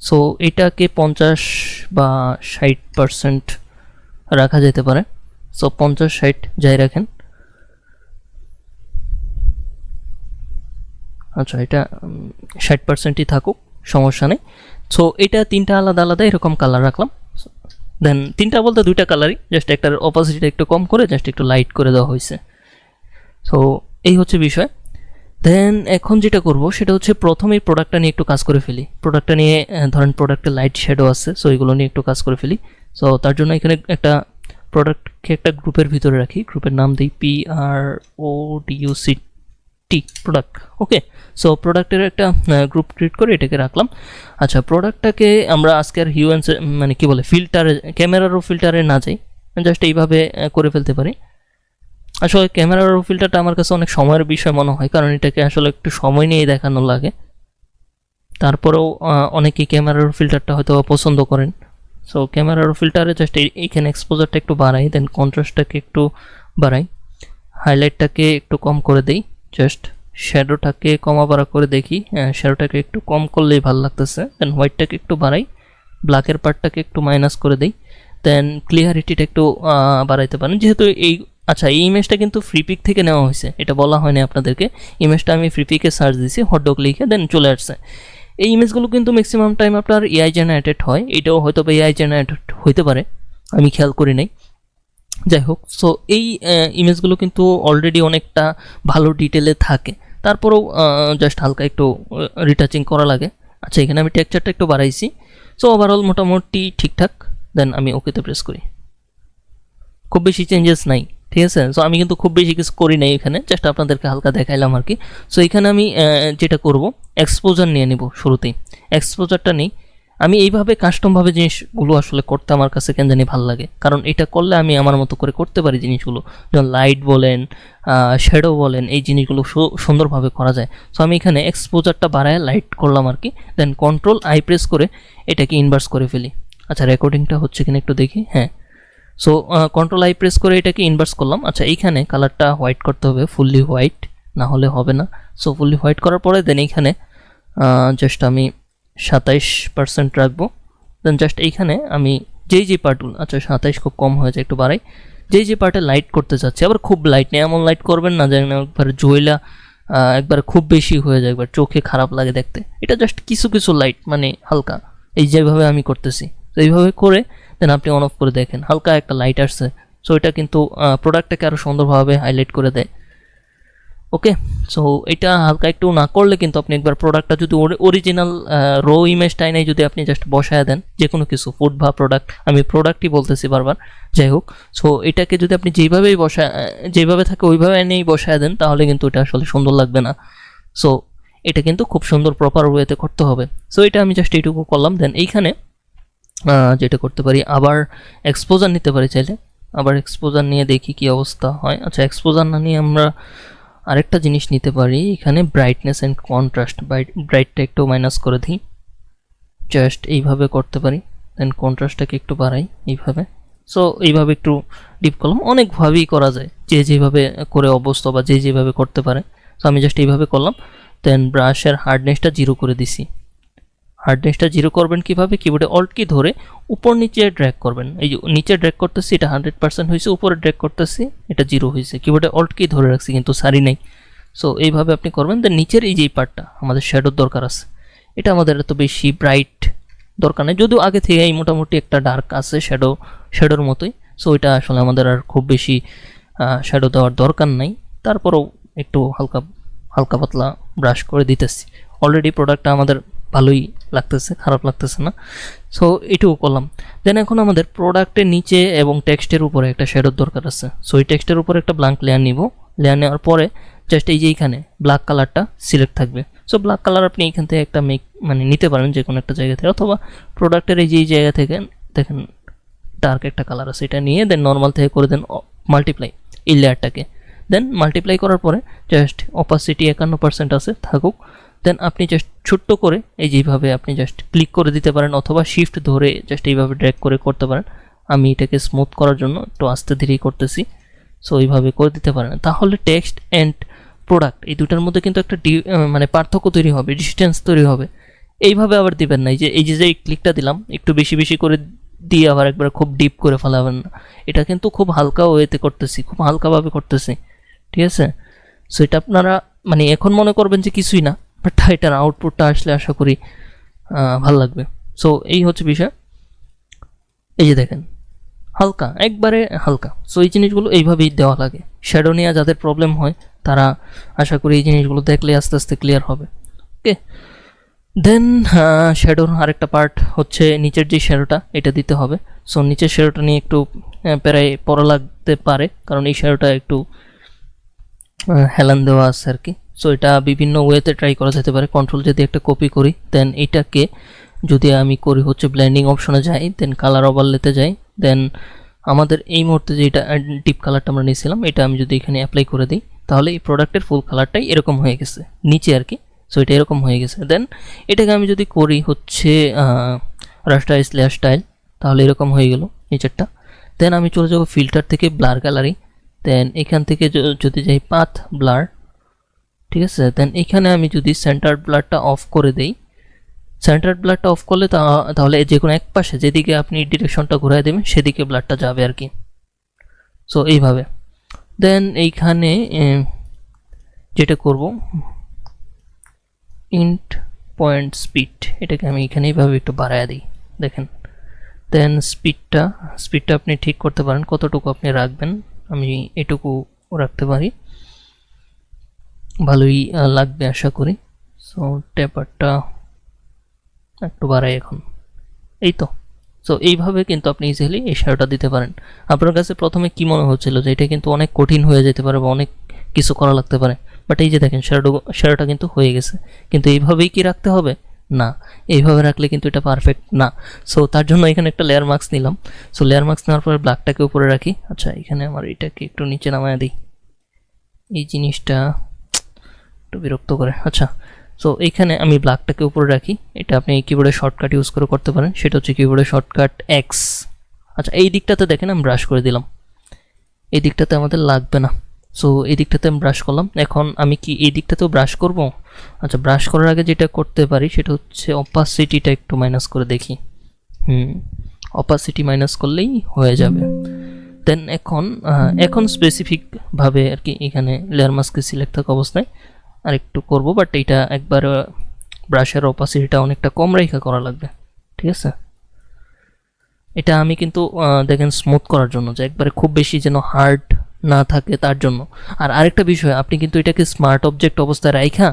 সো এটাকে 50 বা 60% রাখা যেতে পারে। সো 50-60 যাই রাখেন। আচ্ছা, এটা 60%ই থাকুক, সমস্যা নেই। সো এটা তিনটা আলাদা আলাদা এরকম কালার রাখলাম। দেন তিনটা বলতে দুইটা কালারই, জাস্ট একটার অপোজিটটা একটু কম করে জাস্ট একটু লাইট করে দেওয়া হয়েছে। সো এই হচ্ছে বিষয়। দেন এখন যেটা করব সেটা হচ্ছে প্রথমেই প্রোডাক্টটা নিয়ে একটু কাজ করে ফেলি। প্রোডাক্টটা নিয়ে ধরেন প্রোডাক্টের লাইট শ্যাডো আছে, সো এগুলো নিয়ে একটু কাজ করে ফেলি। সো তার জন্য এখানে একটা প্রোডাক্টকে একটা গ্রুপের ভিতরে রাখি, গ্রুপের নাম দিই PRODUCT প্রোডাক্ট। ওকে, সো প্রোডাক্টের একটা গ্রুপ ক্রিয়েট করে এটাকে রাখলাম। আচ্ছা, প্রোডাক্টটাকে আমরা আজকে আর মানে কি বলে ফিল্টারে, ক্যামেরারও ফিল্টারে না যাই, জাস্ট এইভাবে করে ফেলতে পারি। আসলে ক্যামেরার ফিল্টারটা আমার কাছে অনেক সময়ের বিষয় মনে হয়, কারণ এটাকে আসলে একটু সময় নিয়ে দেখানো লাগে। তারপরেও অনেকেই ক্যামেরার ফিল্টারটা হয়তো পছন্দ করেন। সো ক্যামেরার ফিল্টারে জাস্ট এইখানে এক্সপোজারটা একটু বাড়াই, দেন কন্ট্রাস্টটাকে একটু বাড়াই, হাইলাইটটাকে একটু কম করে দেই, জাস্ট শ্যাডোটাকে কমা বাড়া করে দেখি, শ্যাডোটাকে একটু কম করলেই ভালো লাগতেছে। দেন হোয়াইটটাকে একটু বাড়াই, ব্ল্যাকের পার্টটাকে একটু মাইনাস করে দেই, দেন ক্লিয়ারিটিটা একটু বাড়াইতে পারেন যেহেতু এই। আচ্ছা, এই ইমেজটা কিন্তু ফ্রিপিক থেকে নেওয়া হয়েছে, এটা বলা হয়নি আপনাদেরকে। ইমেজটা আমি ফ্রিপিকে সার্চ দিয়েছি, হটডগ লিখে, দেন চলে আসছে। এই ইমেজগুলো কিন্তু ম্যাক্সিমাম টাইম আপনার এআই জেনারেটেড হয়, এটাও হয়তো বা এআই জেনারেটেড হইতে পারে, আমি খেয়াল করি নাই। যাই হোক, সো এই ইমেজগুলো কিন্তু অলরেডি অনেকটা ভালো ডিটেলে থাকে, তারপরেও জাস্ট হালকা একটু রিটাচিং করা লাগে। আচ্ছা, এখানে আমি টেক্সচারটা একটু বাড়াইছি। সো ওভারঅল মোটামুটি ঠিকঠাক। দেন আমি ওকেতে প্রেস করি। খুব বেশি চেঞ্জেস নাই, ঠিক আছে। সো আমি কিন্তু খুব বেশি কিছু করি নাই এখানে, জাস্ট আপনাদেরকে হালকা দেখাইলাম আর কি। সো এখানে আমি যেটা করব, এক্সপোজার নিয়ে নিব শুরুতেই। এক্সপোজারটা নেই, আমি এইভাবে কাস্টমভাবে জিনিসগুলো আসলে করতে আমার কাছে কেন জানি ভালো লাগে, কারণ এটা করলে আমি আমার মতো করে করতে পারি জিনিসগুলো। যেমন লাইট বলেন, শ্যাডো বলেন, এই জিনিসগুলো সুন্দরভাবে করা যায়। সো আমি এখানে এক্সপোজারটা বাড়ায় লাইট করলাম আর কি, দেন কন্ট্রোল আই প্রেস করে এটাকে ইনভার্স করে ফেলি। আচ্ছা, রেকর্ডিংটা হচ্ছে কিনা একটু দেখি। হ্যাঁ, সো কন্ট্রোল আই প্রেস করে এটাকে ইনভার্স করলাম। আচ্ছা, এইখানে কালারটা হোয়াইট করতে হবে, ফুললি হোয়াইট, না হলে হবে না। সো ফুললি হোয়াইট করার পরে দেন এইখানে জাস্ট আমি 27% রাখবো। দেন জাস্ট এইখানে আমি যেই পার্টগুলো, আচ্ছা 27 খুব কম হয়ে যায়, একটু বাড়াই। যেই পার্টে লাইট করতে চাচ্ছি, আবার খুব লাইট নেই, এমন লাইট করবেন না যেন একবার জয়লা একবার খুব বেশি হয়ে যায়, একবার চোখে খারাপ লাগে দেখতে। এটা জাস্ট কিছু কিছু লাইট, মানে হালকা, এই যেভাবে আমি করতেছি, তো এইভাবে করে দেন আপনি অন অফ করে দেখেন, হালকা একটা লাইট আসছে। সো এটা কিন্তু প্রোডাক্টটাকে আরও সুন্দরভাবে হাইলাইট করে দেয়। ওকে, সো এটা হালকা একটু না করলে কিন্তু আপনি একবার প্রোডাক্টটা যদি অরিজিনাল রো ইমেজটাই নাই যদি আপনি জাস্ট বসায় দেন, যে কোনো কিছু ফুড বা প্রোডাক্ট, আমি প্রোডাক্টই বলতেছি বারবার, যাই হোক। সো এটাকে যদি আপনি যেভাবেই যেভাবে থাকে ওইভাবে এনেই বসায় দেন, তাহলে কিন্তু এটা আসলে সুন্দর লাগবে না। সো এটা কিন্তু খুব সুন্দর প্রপার ওয়েতে করতে হবে। সো এটা আমি জাস্ট এইটুকু করলাম। দেন এইখানে যেটা করতে পারি, আবার এক্সপোজার নিতে পারি চাইলে, আবার এক্সপোজার নিয়ে দেখি কি অবস্থা হয়। আচ্ছা, এক্সপোজার না নিয়ে আমরা আরেকটা জিনিস নিতে পারি, এখানে ব্রাইটনেস অ্যান্ড কন্ট্রাস্ট, ব্রাইটটা একটু মাইনাস করে দিই, জাস্ট এইভাবে করতে পারি। দেন কন্ট্রাস্টটাকে একটু বাড়াই এইভাবে। সো এইভাবে একটু ডিপ করলাম, অনেকভাবেই করা যায়, যে যেভাবে করে অবস্থা বা যে যেভাবে করতে পারে। সো আমি জাস্ট এইভাবে করলাম। দেন ব্রাশের হার্ডনেসটা 0 করে দিছি। হার্ডনেসটা 0 করবেন কীভাবে, কিবোর্ডে অল্ট কি ধরে উপর নিচে ড্র্যাগ করবেন। এই যে নিচে ড্র্যাগ করতেছি, এটা 100% হয়েছে, উপরে ড্র্যাগ করতেছি, এটা 0 হয়েছে। কিবোর্ডে অল্ট কি ধরে রাখছি কিন্তু সারি নেই। সো এইভাবে আপনি করবেন। দেন নিচের এই যে পার্টটা আমাদের শ্যাডোর দরকার আছে, এটা আমাদের এত বেশি ব্রাইট দরকার নেই, যদিও আগে থেকে এই মোটামুটি একটা ডার্ক আছে শ্যাডোর মতোই। সো এটা আসলে আমাদের আর খুব বেশি শ্যাডো দেওয়ার দরকার নাই, তারপরেও একটু হালকা পাতলা ব্রাশ করে দিতেছি। অলরেডি প্রোডাক্টটা আমাদের ভালোই লাগতেছে, খারাপ লাগতেছে না। সো এটুকু করলাম। দেন এখন আমাদের প্রোডাক্টের নিচে এবং টেক্সটের উপরে একটা শ্যাডোর দরকার আছে। সো এই টেক্সটের উপরে একটা ব্ল্যাঙ্ক লেয়ার নিব। লেয়ার নেওয়ার পরে জাস্ট এই যে এইখানে ব্ল্যাক কালারটা সিলেক্ট থাকবে। সো ব্ল্যাক কালার আপনি এখান থেকে একটা মানে নিতে পারেন যে কোনো একটা জায়গা থেকে, অথবা প্রোডাক্টের এই যে জায়গা থেকে দেখেন ডার্ক একটা কালার আছে, এটা নিয়ে দেন নর্মাল থেকে করে দেন মাল্টিপ্লাই। এই লেয়ারটাকে। দেন মাল্টিপ্লাই করার পরে জাস্ট অপাসিটি 51% আছে, থাকুক। দেন আপনি জাস্ট ছোট্ট করে এই যেভাবে আপনি জাস্ট ক্লিক করে দিতে পারেন, অথবা শিফট ধরে জাস্ট এইভাবে ড্র্যাগ করে করতে পারেন। আমি এটাকে স্মুথ করার জন্য একটু আস্তে ধীরেই করতেছি, সো এইভাবে করে দিতে পারেন। তাহলে টেক্সট অ্যান্ড প্রোডাক্ট এই দুটার মধ্যে কিন্তু একটা মানে পার্থক্য তৈরি হবে, ডিস্টেন্স তৈরি হবে। এইভাবে আবার দিবেন না, এই যে ক্লিকটা দিলাম একটু বেশি বেশি করে দিয়ে আবার একবার খুব ডিপ করে ফেলাবেন না। এটা কিন্তু খুব হালকা ওয়েতে করতেছি, খুব হালকাভাবে করতেছি, ঠিক আছে? সো এটা আপনারা মানে এখন মনে করবেন যে কিছুই না, বাট এটার আউটপুটটা আসলে আশা করি ভালো লাগবে। সো এই হচ্ছে বিষয়। এই যে দেখেন হালকা, একবারে হালকা। সো এই জিনিসগুলো এইভাবেই দেওয়া লাগে। শ্যাডো নিয়ে যাদের প্রবলেম হয় তারা আশা করি এই জিনিসগুলো দেখলে আস্তে আস্তে ক্লিয়ার হবে। ওকে, দেন শ্যাডোর আরেকটা পার্ট হচ্ছে নিচের যে শ্যাডোটা, এটা দিতে হবে। সো নিচের শ্যাডোটা নিয়ে একটু প্রায় পড়া লাগতে পারে, কারণ এই শ্যাডোটা একটু হেলান দেওয়া আছে আর কি। সো এটা বিভিন্ন ওয়েতে ট্রাই করা যেতে পারে। কন্ট্রোল যদি একটা কপি করি, দেন এইটাকে যদি আমি করি হচ্ছে ব্লেন্ডিং অপশনে যাই, দেন কালার ওভারলেতে যাই, দেন আমাদের এই মুহূর্তে যেটা ডিপ কালারটা আমরা নিয়েছিলাম এটা আমি যদি এখানে অ্যাপ্লাই করে দিই, তাহলে এই প্রোডাক্টের ফুল কালারটাই এরকম হয়ে গেছে নিচে আর কি। সো এটা এরকম হয়ে গেছে। দেন এটাকে আমি যদি করি হচ্ছে রাস্টার স্ল্যাশ স্টাইল, তাহলে এরকম হয়ে গেল নিচেরটা। দেন আমি চলে যাব ফিল্টার থেকে ব্লার গ্যালারি, দেন এখান থেকে যদি যাই পাথ ব্লার, ঠিক আছে? দেন এখানে আমি যদি সেন্টার ব্লারটা অফ করে দেই, সেন্টার ব্লারটা অফ করলে তাহলে যে কোনো এক পাশে যেদিকে আপনি ডিরেকশনটা ঘুরাই দেবেন সেদিকে ব্লারটা যাবে আর কি। সো এইভাবে। দেন এইখানে যেটা করব ইন্ট পয়েন্ট স্পিড, এটাকে আমি এখানে এইভাবে একটু বাড়ায় দিই, দেখেন। দেন স্পিডটা আপনি ঠিক করতে পারেন কতটুকু আপনি রাখবেন। আমি এটুকু রাখতে পারি, ভালোই লাগবে আশা করি। সো টেপারটা একটু বাড়াই এখন, এই তো। সো এইভাবে কিন্তু আপনি ইজিলি এই শ্যাডোটা দিতে পারেন। আপনার কাছে প্রথমে কি মনে হচ্ছিল যে এটা কিন্তু অনেক কঠিন হয়ে যেতে পারে বা অনেক কিছু করা লাগতে পারে, বাট এই যে দেখেন শ্যাডোটা কিন্তু হয়ে গেছে। কিন্তু এইভাবেই কি রাখতে হবে? না, এইভাবে রাখলে কিন্তু এটা পারফেক্ট না। সো তার জন্য এখানে একটা লেয়ার মার্কস নিলাম। সো লেয়ার মার্কস নেওয়ার পরে ব্ল্যাকটাকে উপরে রাখি। আচ্ছা, এখানে আমার এটাকে একটু নিচে নামায় দিই, এই জিনিসটা একটু বিরক্ত করে। আচ্ছা, সো এইখানে আমি ব্ল্যাকটাকে উপরে রাখি। এটা আপনি কিবোর্ডে শর্টকাট ইউজ করে করতে পারেন, সেটা হচ্ছে কিবোর্ডে শর্টকাট এক্স। আচ্ছা, এই দিকটাতে দেখেন আমি ব্রাশ করে দিলাম, এই দিকটাতে আমাদের লাগবে না। সো এই দিকটাতে আমি ব্রাশ করলাম। এখন আমি কি এই দিকটাতেও ব্রাশ করব? আচ্ছা, ব্রাশ করার আগে যেটা করতে পারি সেটা হচ্ছে অপাসিটিটা একটু মাইনাস করে দেখি। অপাসিটি মাইনাস করলেই হয়ে যাবে। দেন এখন স্পেসিফিকভাবে আর কি এখানে লেয়ার মাস্কে সিলেক্ট থাকা অবস্থায় আর একটু করবো, বাট এইটা একবার ব্রাশের অপাসিটিটা অনেকটা কম রেখা করা লাগবে, ঠিক আছে? এটা আমি কিন্তু দেখেন স্মুথ করার জন্য, যে একবারে খুব বেশি যেন হার্ড না থাকে তার জন্য। আর আরেকটা বিষয়, আপনি কিন্তু এটাকে স্মার্ট অবজেক্ট অবস্থায় রাখা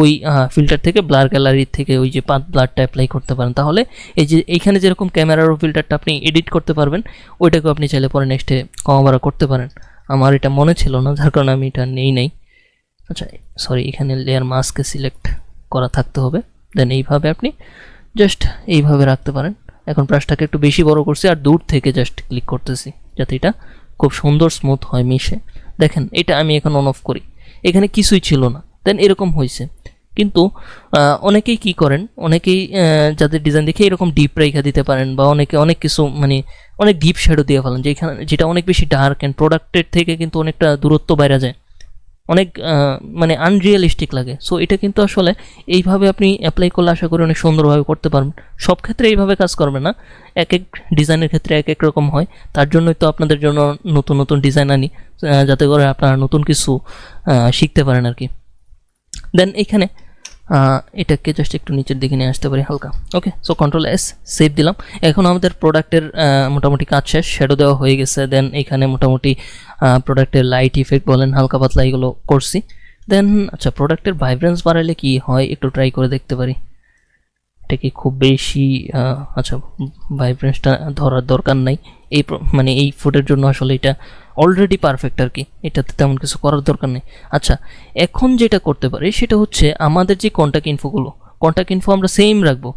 ওই ফিল্টার থেকে ব্লার গ্যালারি থেকে ওই যে পাথ ব্লারটা অ্যাপ্লাই করতে পারেন। তাহলে এই যে এইখানে যেরকম ক্যামেরার ফিল্টারটা আপনি এডিট করতে পারবেন, ওইটাকেও আপনি চাইলে পরে নেক্সটে কমাবাড়া করতে পারেন। আমার এটা মনে ছিল না, যার কারণে আমি এটা নেই। আচ্ছা সরি, এখানে লেয়ার মাস্কে সিলেক্ট করা থাকতে হবে। দেন এইভাবে আপনি জাস্ট এইভাবে রাখতে পারেন। এখন ব্রাশটাকে একটু বেশি বড় করছি আর দূর থেকে জাস্ট ক্লিক করতেছি যাতে এটা খুব সুন্দর স্মুথ হয় মিশে। দেখেন এটা আমি এখন অন অফ করি, এখানে কিছুই ছিল না, দেন এরকম হয়েছে। কিন্তু অনেকেই কি করেন, অনেকেই যাদের ডিজাইন দেখে এরকম ডিপ রেখা দিতে পারেন, বা অনেকে অনেক কিছু মানে অনেক ডিপ শ্যাডো দিয়ে ফেলেন, যেটা অনেক বেশি ডার্ক অ্যান্ড প্রোডাক্টের থেকে কিন্তু অনেকটা দূরত্ব বাইরে যায়, অনেক মানে আনরিয়েলিস্টিক লাগে। সো এটা কিন্তু আসলে এইভাবে আপনি অ্যাপ্লাই করলে আশা করি অনেক সুন্দরভাবে করতে পারবেন। সব ক্ষেত্রে এইভাবে কাজ করবে না, এক এক ডিজাইনের ক্ষেত্রে এক এক রকম হয়। তার জন্যই তো আপনাদের জন্য নতুন নতুন ডিজাইন আনি, যাতে করে আপনারা নতুন কিছু শিখতে পারেন আর কি। দেন এইখানে এটাকে জাস্ট একটু নিচের দিকে নিয়ে আসতে পারি হালকা। ওকে, সো কন্ট্রোল এস, সেভ দিলাম। এখন আমাদের প্রোডাক্টের মোটামুটি কাজ শেষ, শ্যাডো দেওয়া হয়ে গেছে। দেন এখানে মোটামুটি প্রোডাক্টের লাইট ইফেক্ট বলেন হালকা পাতলা এগুলো করছি। দেন আচ্ছা, প্রোডাক্টের ভাইব্রেন্স বাড়ালে কি হয় একটু ট্রাই করে দেখতে পারি। এটা কি খুব বেশি আচ্ছা, ভাইব্রেন্সটা ধরার দরকার নাই এই মানে এই ফুটের জন্য, আসলে এটা অলরেডি পারফেক্ট আর কি, এটাতে তেমন কিছু করার দরকার নেই। আচ্ছা, এখন যেটা করতে পারি সেটা হচ্ছে আমাদের যে কন্ট্যাক্ট ইনফো আমরা সেম রাখবো,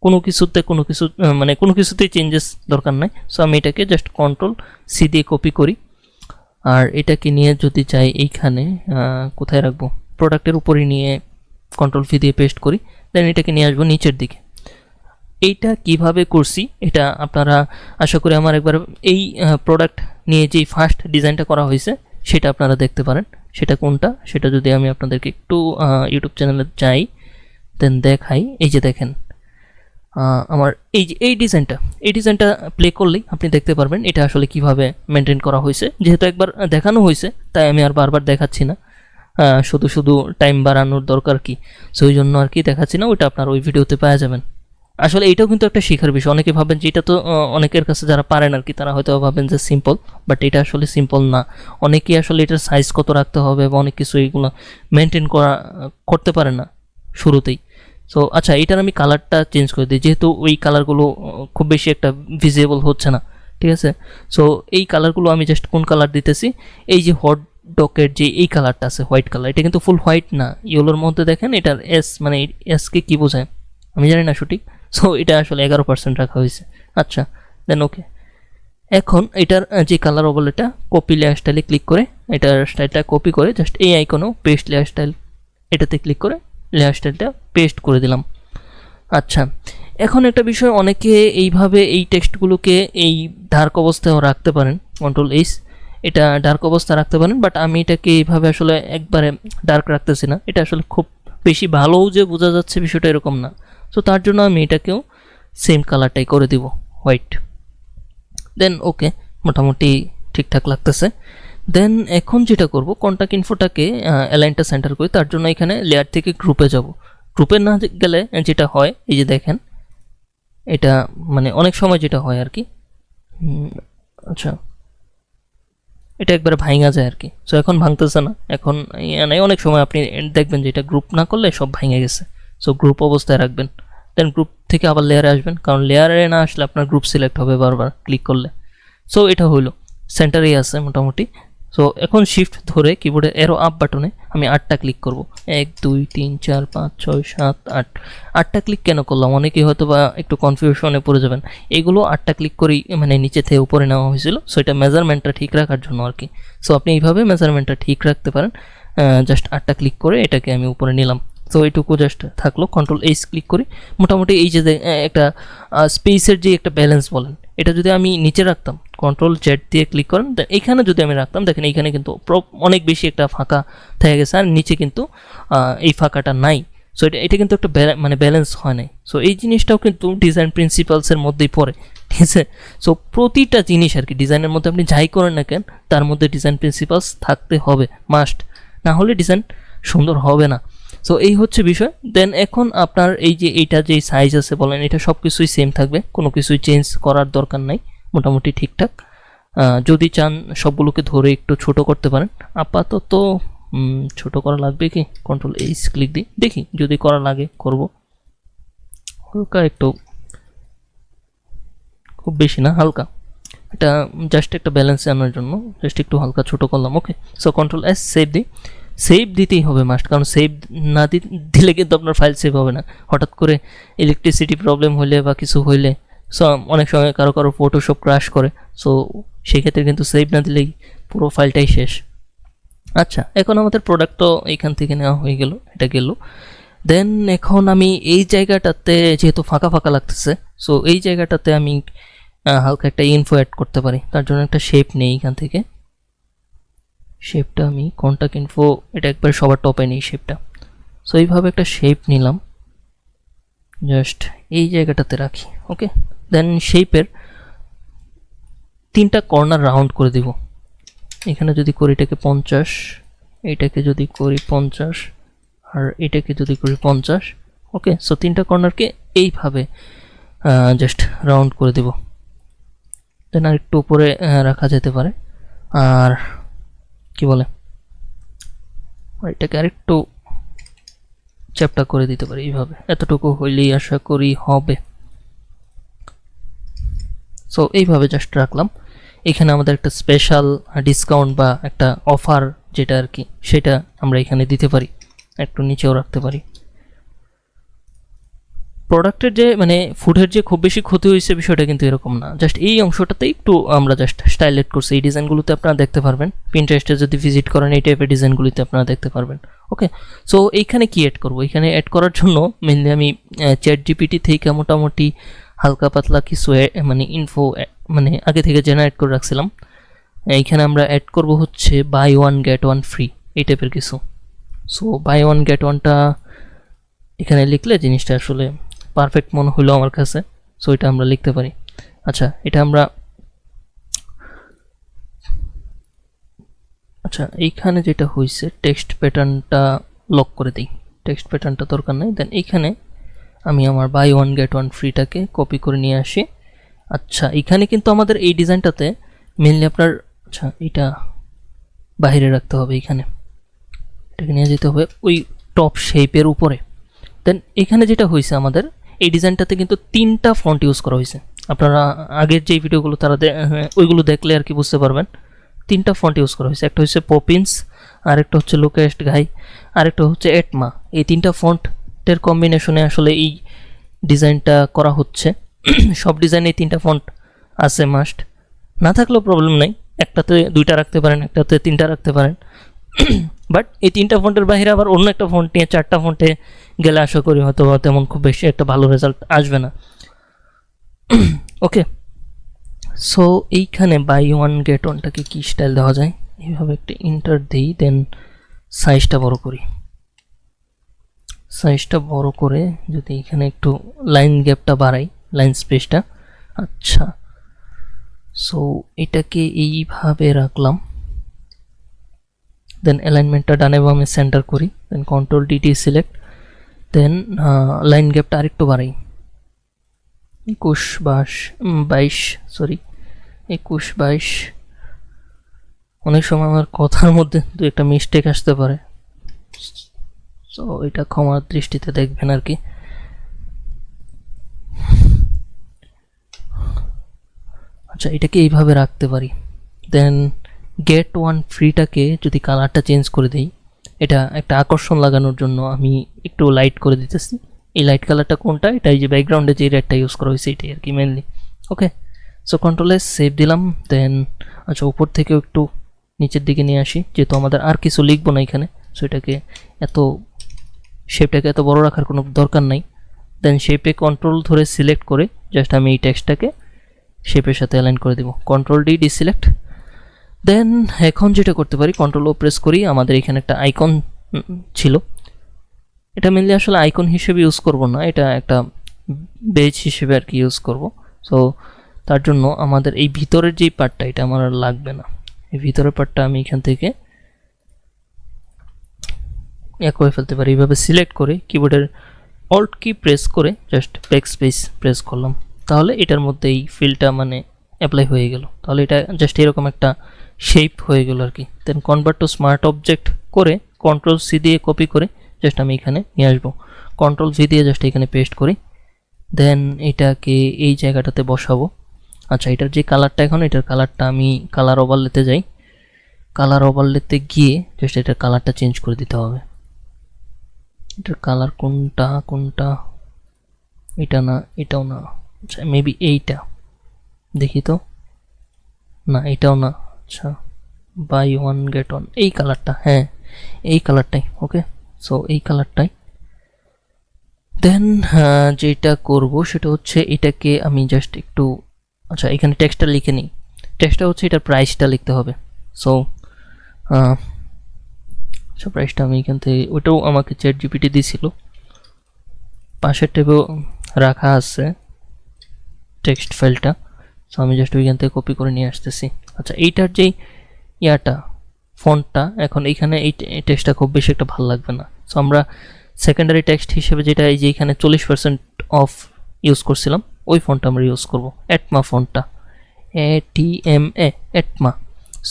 কোনো কিছুতেই চেঞ্জেস দরকার নাই। সো আমি এটাকে জাস্ট কন্ট্রোল সি দিয়ে কপি করি, আর এটাকে নিয়ে যদি চাই এইখানে কোথায় রাখবো, প্রোডাক্টের উপরে নিয়ে কন্ট্রোল ভি দিয়ে পেস্ট করি, দেন এটাকে নিয়ে আসবো নিচের দিকে। এইটা কিভাবে করছি এটা আপনারা আশা করি আমার একবার এই প্রোডাক্ট নিয়ে যেই ফার্স্ট ডিজাইনটা করা হয়েছে সেটা আপনারা দেখতে পারেন। সেটা কোনটা সেটা যদি আমি আপনাদেরকে একটু ইউটিউব চ্যানেলে যাই দেন দেখাই। এই যে দেখেন আমার এই যে এই ডিজাইনটা প্লে করলেই আপনি দেখতে পারবেন এটা আসলে কিভাবে মেনটেন করা হয়েছে। যেহেতু একবার দেখানো হয়েছে তাই আমি আর বারবার দেখাচ্ছি না, শুধু শুধু টাইম বাড়ানোর দরকার কি, সো ওই জন্য আর কি দেখাচ্ছি না, ওইটা আপনার ওই ভিডিওতে পাওয়া যাবেন। আসলে এইটাও কিন্তু একটা শেখার বিষয়। অনেকে ভাবেন যে এটা তো অনেকের কাছে যারা পারেন আর কি তারা হয়তো ভাবেন যে সিম্পল, বাট এটা আসলে সিম্পল না। অনেকেই আসলে এটার সাইজ কত রাখতে হবে বা অনেক কিছু এইগুলো মেনটেন করতে পারে না শুরুতেই। সো আচ্ছা, এটার আমি কালারটা চেঞ্জ করে দিই, যেহেতু ওই কালারগুলো খুব বেশি একটা ভিজিবল হচ্ছে না, ঠিক আছে। সো এই কালারগুলো আমি জাস্ট কোন কালার দিতেছি, এই যে হট ডকের যে এই কালারটা আছে হোয়াইট কালার, এটা কিন্তু ফুল হোয়াইট না, ইয়েলোর মধ্যে দেখেন এটার এস, মানে এসকে কী বোঝায় আমি জানি না সঠিক। সো এটা আসলে 11% রাখা হয়েছে। আচ্ছা দেন ওকে, এখন এটার যে কালার ওভারলে এটা কপি লেয়ার স্টাইলে ক্লিক করে এটার স্টাইলটা কপি করে জাস্ট এই আইকনেও পেস্ট লেয়ার স্টাইল এটাতে ক্লিক করে লেয়ার স্টাইলটা পেস্ট করে দিলাম। আচ্ছা, এখন একটা বিষয়, অনেকে এইভাবে এই টেক্সটগুলোকে এই ডার্ক অবস্থায়ও রাখতে পারেন, কন্ট্রোল এইচ, এটা ডার্ক অবস্থা রাখতে পারেন, বাট আমি এটাকে এইভাবে আসলে একবারে ডার্ক রাখতেছি না, এটা আসলে খুব বেশি ভালোও যে বোঝা যাচ্ছে বিষয়টা এরকম না। সো তার জন্য আমি এটাকেও সেম কালারটাই করে দিব হোয়াইট। দেন ওকে, মোটামুটি ঠিকঠাক লাগতেছে। দেন এখন যেটা করব, কন্টাক্ট ইনফোটাকে অ্যালাইনটা সেন্টার করি, তার জন্য এখানে লেয়ার থেকে গ্রুপে যাব। গ্রুপে না গেলে যেটা হয় এই যে দেখেন, এটা মানে অনেক সময় যেটা হয় আর কি, আচ্ছা এটা একবারে ভাঙা যায় আর কি। সো এখন ভাঙতেছে না, এখন অনেক সময় আপনি দেখবেন যে এটা গ্রুপ না করলে সব ভেঙে গেছে। সো গ্রুপ অবস্থায় রাখবেন, দেন গ্রুপ থেকে আবার লেয়ারে আসবেন, কারণ লেয়ারে না আসলে আপনার গ্রুপ সিলেক্ট হবে বারবার ক্লিক করলে। সো এটা হলো সেন্টারেই আছে মোটামুটি। সো এখন শিফট ধরে কিবোর্ডে এরো আপ বাটনে আমি 8টা ক্লিক করব, 1 2 3 4 5 6 7 8। 8টা ক্লিক কেন করলাম অনেকেই হয়তো বা একটু কনফিউশনে পড়ে যাবেন। এগুলো 8টা ক্লিক করেই মানে নিচে থেকে উপরে নেওয়া হয়েছিল, সো এটা মেজারমেন্টটা ঠিক রাখার জন্য আর কি। সো আপনি এইভাবে মেজারমেন্টটা ঠিক রাখতে পারেন, জাস্ট 8টা ক্লিক করে এটাকে আমি উপরে নিলাম। তো এইটুকু জাস্ট থাকলো, কন্ট্রোল এইচ ক্লিক করি। মোটামুটি এই যে একটা স্পেসের যে একটা ব্যালেন্স বলেন, এটা যদি আমি নিচে রাখতাম কন্ট্রোল জেড দিয়ে ক্লিক করেন, এইখানে যদি আমি রাখতাম দেখেন এইখানে কিন্তু অনেক বেশি একটা ফাঁকা থেকে গেছে, আর নিচে কিন্তু এই ফাঁকাটা নাই। সো এটা কিন্তু একটা মানে ব্যালেন্স হয় নাই। সো এই জিনিসটাও কিন্তু ডিজাইন প্রিন্সিপালসের মধ্যেই পড়ে, ঠিক আছে। সো প্রতিটা জিনিস আর কি ডিজাইনের মধ্যে আপনি যাই করেন না কেন তার মধ্যে ডিজাইন প্রিন্সিপালস থাকতে হবে মাস্ট, না হলে ডিজাইন সুন্দর হবে না। সো এই হচ্ছে বিষয়। দেন এখন আপনার এই যে এইটা যে সাইজ আছে বলেন, এটা সব কিছুই সেম থাকবে, কোনো কিছুই চেঞ্জ করার দরকার নাই, মোটামুটি ঠিকঠাক। যদি চান সবগুলোকে ধরে একটু ছোট করতে পারেন, আপাতত ছোট করা লাগবে কি, কন্ট্রোল এইচ ক্লিক দিই, দেখি যদি করা লাগে করব। হালকা একটু, খুব বেশি না, হালকা, এটা জাস্ট একটা ব্যালেন্সে আনার জন্য জাস্ট একটু হালকা ছোট করলাম। ওকে, সো কন্ট্রোল এস সেভ দিই। সেভ দিতেই হবে মাস্ট, কারণ সেভ না দিলে কিন্তু আপনার ফাইল সেভ হবে না। হঠাৎ করে ইলেকট্রিসিটি প্রবলেম হইলে বা কিছু হইলে, সো অনেক সময় কারো ফটোশপ ক্র্যাশ করে, সো সেক্ষেত্রে কিন্তু সেভ না দিলেই পুরো ফাইলটাই শেষ। আচ্ছা, এখন আমাদের প্রোডাক্ট তো এইখান থেকে নেওয়া হয়ে গেল, এটা গেল। দেন এখন আমি এই জায়গাটাতে যেহেতু ফাঁকা ফাঁকা লাগতেছে, সো এই জায়গাটাতে আমি হালকা একটা ইনফো অ্যাড করতে পারি, তার জন্য একটা শেপ নেই এখান থেকে। শেপটা আমি কন্টাক্ট ইনফো এটা একবার সবার টপে নেই শেপটা। সো এইভাবে একটা শেপ নিলাম, জাস্ট এই জায়গাটাতে রাখি। ওকে, দেন শেপের 3টা কর্নার রাউন্ড করে দিব। এখানে যদি করি এটাকে 50, এইটাকে যদি করি 50, আর এটাকে যদি করি 50। ওকে, সো 3টা কর্নারকে এইভাবে জাস্ট রাউন্ড করে দেব। দেন আর একটু উপরে রাখা যেতে পারে, আর কি বলে এটাকে আরেকটু চ্যাপটা করে দিতে পারি এইভাবে, এতটুকু হইলেই আশা করি হবে। সো এইভাবে জাস্ট রাখলাম। এখানে আমাদের একটা স্পেশাল ডিসকাউন্ট বা একটা অফার যেটা আর কি সেটা আমরা এখানে দিতে পারি, একটু নিচেও রাখতে পারি। প্রোডাক্টের যে মানে ফুডের যে খুব বেশি ক্ষতি হয়েছে বিষয়টা কিন্তু এরকম না, জাস্ট এই অংশটাতে একটু আমরা জাস্ট স্টাইল এড করছি। এই ডিজাইনগুলোতে আপনারা দেখতে পারবেন, পিন্টারেস্টে যদি ভিজিট করেন এই টাইপের ডিজাইনগুলিতে আপনারা দেখতে পারবেন। ওকে, সো এইখানে কি অ্যাড করব? এখানে অ্যাড করার জন্য মেনলি আমি চ্যাট জিপিটি থেকে মোটামুটি হালকা পাতলা কিছু মানে ইনফো মানে আগে থেকে জেনারেট করে রাখছিলাম। এইখানে আমরা অ্যাড করব হচ্ছে buy one get one free এই টাইপের কিছু। সো বাই ওয়ান গেট ওয়ানটা এখানে লিখলে জিনিসটা আসলে পারফেক্ট মনে হলো আমার কাছে, সো এটা আমরা লিখতে পারি। আচ্ছা, এটা আমরা আচ্ছা এইখানে যেটা হয়েছে টেক্সট প্যাটার্নটা লক করে দিই, টেক্সট প্যাটার্নটা দরকার নেই। দেন এইখানে আমি আমার বাই ওয়ান গেট ওয়ান ফ্রিটাকে কপি করে নিয়ে আসি। আচ্ছা, এখানে কিন্তু আমাদের এই ডিজাইনটাতে মেনলি আপনার আচ্ছা এটা বাইরে রাখতে হবে, এখানে এটাকে নিয়ে যেতে হবে ওই টপ শেপের উপরে। দেন এখানে যেটা হয়েছে আমাদের এই ডিজাইনটাতে কিন্তু 3টা ফন্ট ইউজ করা হয়েছে। আপনারা আগের যেই ভিডিওগুলো তারা ওইগুলো দেখলে আর কি বুঝতে পারবেন। 3টা ফন্ট ইউজ করা হয়েছে, একটা হচ্ছে পপিন্স, আরেকটা হচ্ছে লোকেস্ট গাই, আরেকটা হচ্ছে এটমা। এই 3টা ফন্টের কম্বিনেশনে আসলে এই ডিজাইনটা করা হচ্ছে। সব ডিজাইনে এই 3টা ফন্ট আছে, মাস্ট। না থাকলেও প্রবলেম নেই, একটাতে 2টা রাখতে পারেন, একটাতে 3টা রাখতে পারেন। বাট এই 3টা ফন্টের বাইরে আবার অন্য একটা ফন্ট নিয়ে 4টা ফন্টে গেলে আশা করি হয়তো তেমন খুব বেশি একটা ভালো রেজাল্ট আসবে না। ওকে, সো এইখানে বাই ওয়ান গেট ওয়ানটাকে কি স্টাইল দেওয়া যায়, এইভাবে একটা ইন্টার দিই। দেন সাইজটা বড় করি, সাইজটা বড় করে যদি এখানে একটু লাইন গ্যাপটা বাড়াই, লাইন স্পেসটা। আচ্ছা, সো এটাকে এইভাবে রাখলাম। দেন অ্যালাইনমেন্টটা ডানে বামে সেন্টার করি। দেন কন্ট্রোল ডিটি সিলেক্ট। দেন লাইন গ্যাপটা আরেকটু বাড়াই, 21-22 অনেক সময় আমার কথার মধ্যে দু একটা মিস্টেক আসতে পারে, সো এটা ক্ষমার দৃষ্টিতে দেখবেন আর কি। আচ্ছা, এটাকে এইভাবে রাখতে পারি। দেন গেট ওয়ান ফ্রিটাকে যদি কালারটা চেঞ্জ করে দিই, এটা একটা আকর্ষণ লাগানোর জন্য আমি একটু লাইট করে দিতেছি। এই লাইট কালারটা কোনটা? এটা এই যে ব্যাকগ্রাউন্ডে যে রেডটা ইউজ করা হয়েছে এটাই আর কি মেনলি। ওকে, সো কন্ট্রোলে সেভ দিলাম। দেন আচ্ছা, উপর থেকেও একটু নিচের দিকে নিয়ে আসি, যেহেতু আমাদের আর কিছু লিখবো না এখানে, সো এটাকে শেপটাকে এত বড় রাখার কোনো দরকার নাই। দেন শেপে কন্ট্রোল ধরে সিলেক্ট করে জাস্ট আমি এই টেক্সটটাকে শেপের সাথে অ্যালাইন করে দিব, কন্ট্রোল ডি ডিসিলেক্ট। দেন এখন যেটা করতে পারি, কন্ট্রোল ও প্রেস করি। আমাদের এখানে একটা আইকন ছিল, এটা মেনলি আসলে আইকন হিসেবে ইউজ করব না, এটা একটা বেজ হিসেবে আর কি ইউজ করব। সো তার জন্য আমাদের এই ভিতরের যেই পার্টটা এটা আমার আর লাগবে না। এই ভিতরের পার্টটা আমি এখান থেকে করে ফেলতে পারি, এইভাবে সিলেক্ট করে কিবোর্ডের অল্ট কি প্রেস করে জাস্ট ব্যাক স্পেস প্রেস করলাম, তাহলে এটার মধ্যে এই ফিলটা মানে অ্যাপ্লাই হয়ে গেল। তাহলে এটা জাস্ট এরকম একটা শেপ হয়ে গেল আর কি। দেন কনভার্ট টু স্মার্ট অবজেক্ট করে কন্ট্রোল সি দিয়ে কপি করে জাস্ট আমি এখানে নিয়ে আসবো, কন্ট্রোল ভি দিয়ে জাস্ট এখানে পেস্ট করি। দেন এটাকে এই জায়গাটাতে বসাবো। আচ্ছা, এটার যে কালারটা এখন, এটার কালারটা আমি কালার ওভারলেতে যাই, কালার ওভারলেতে গিয়ে জাস্ট এটার কালারটা চেঞ্জ করে দিতে হবে। এটার কালার কোনটা এটা না, এটাও না, আচ্ছা মেবি এইটা, দেখি তো, না এটাও না। আচ্ছা, বাই ওয়ান গেট ওয়ান, এই কালারটা, হ্যাঁ এই কালারটাই। ওকে, সো এই কালারটাই। দেন যেটা করব সেটা হচ্ছে এটাকে আমি জাস্ট একটু, আচ্ছা এখানে টেক্সটটা লিখে নিই। টেক্সটটা হচ্ছে এটার প্রাইসটা লিখতে হবে। সো আচ্ছা, প্রাইসটা আমি এখান থেকে, ওটাও আমাকে চ্যাট জিপিটি দিয়েছিল, পাশের ট্যাবেও রাখা আছে টেক্সট ফাইলটা। সো আমি জাস্ট ওইখান থেকে কপি করে নিয়ে আসতেছি। আচ্ছা, এইটার যেই ফন্টটা এখন এইখানে এই টেক্সটটা খুব বেশি একটা ভালো লাগবে না। সো আমরা সেকেন্ডারি টেক্সট হিসেবে যেটা এই যে এখানে 40% অফ ইউজ করছিলাম, ওই ফন্টটা আমরা ইউজ করব, এটমা ফন্টটা, ATMA এটমা।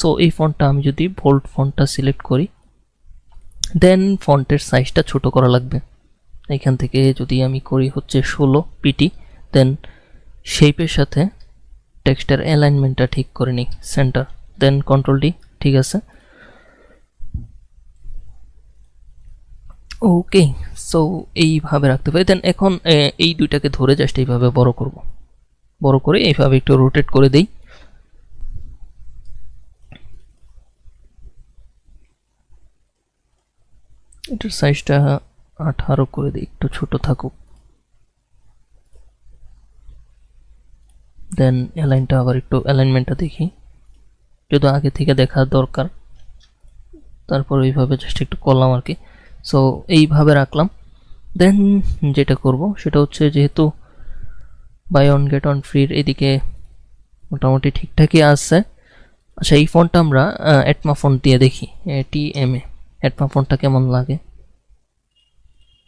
সো এই ফন্টটা আমি যদি বোল্ড ফন্টটা সিলেক্ট করি, দেন ফন্টের সাইজটা ছোট করা লাগবে। এখান থেকে যদি আমি করি হচ্ছে 16 পিটি, দেন শেপের সাথে টেক্সটের অ্যালাইনমেন্টটা ঠিক করে নিই, সেন্টার। দেন কন্ট্রোল ডি, ঠিক আছে। ওকে, সো এইভাবে রাখতে পারি। দেন এখন এই দুইটাকে ধরে জাস্ট এইভাবে বড় করব, বড় করে এইভাবে একটু রোটেট করে দেই। এটার সাইজটা 18 করে দিই, একটু ছোট থাকুক। দেন অ্যালাইনটা আবার একটু অ্যালাইনমেন্টটা দেখি, যদি আগে থেকে দেখা দরকার। তারপর এইভাবে জাস্ট একটু করলাম আর কি। সো এইভাবে রাখলাম। দেন যেটা করব সেটা হচ্ছে, যেহেতু বাই অন গেট অন ফ্রির এদিকে মোটামুটি ঠিকঠাকই আছে। আচ্ছা, এই ফন্টটা আমরা এটমা ফন্ট দিয়ে দেখি, TMA এটমা ফন্টটা কেমন লাগে।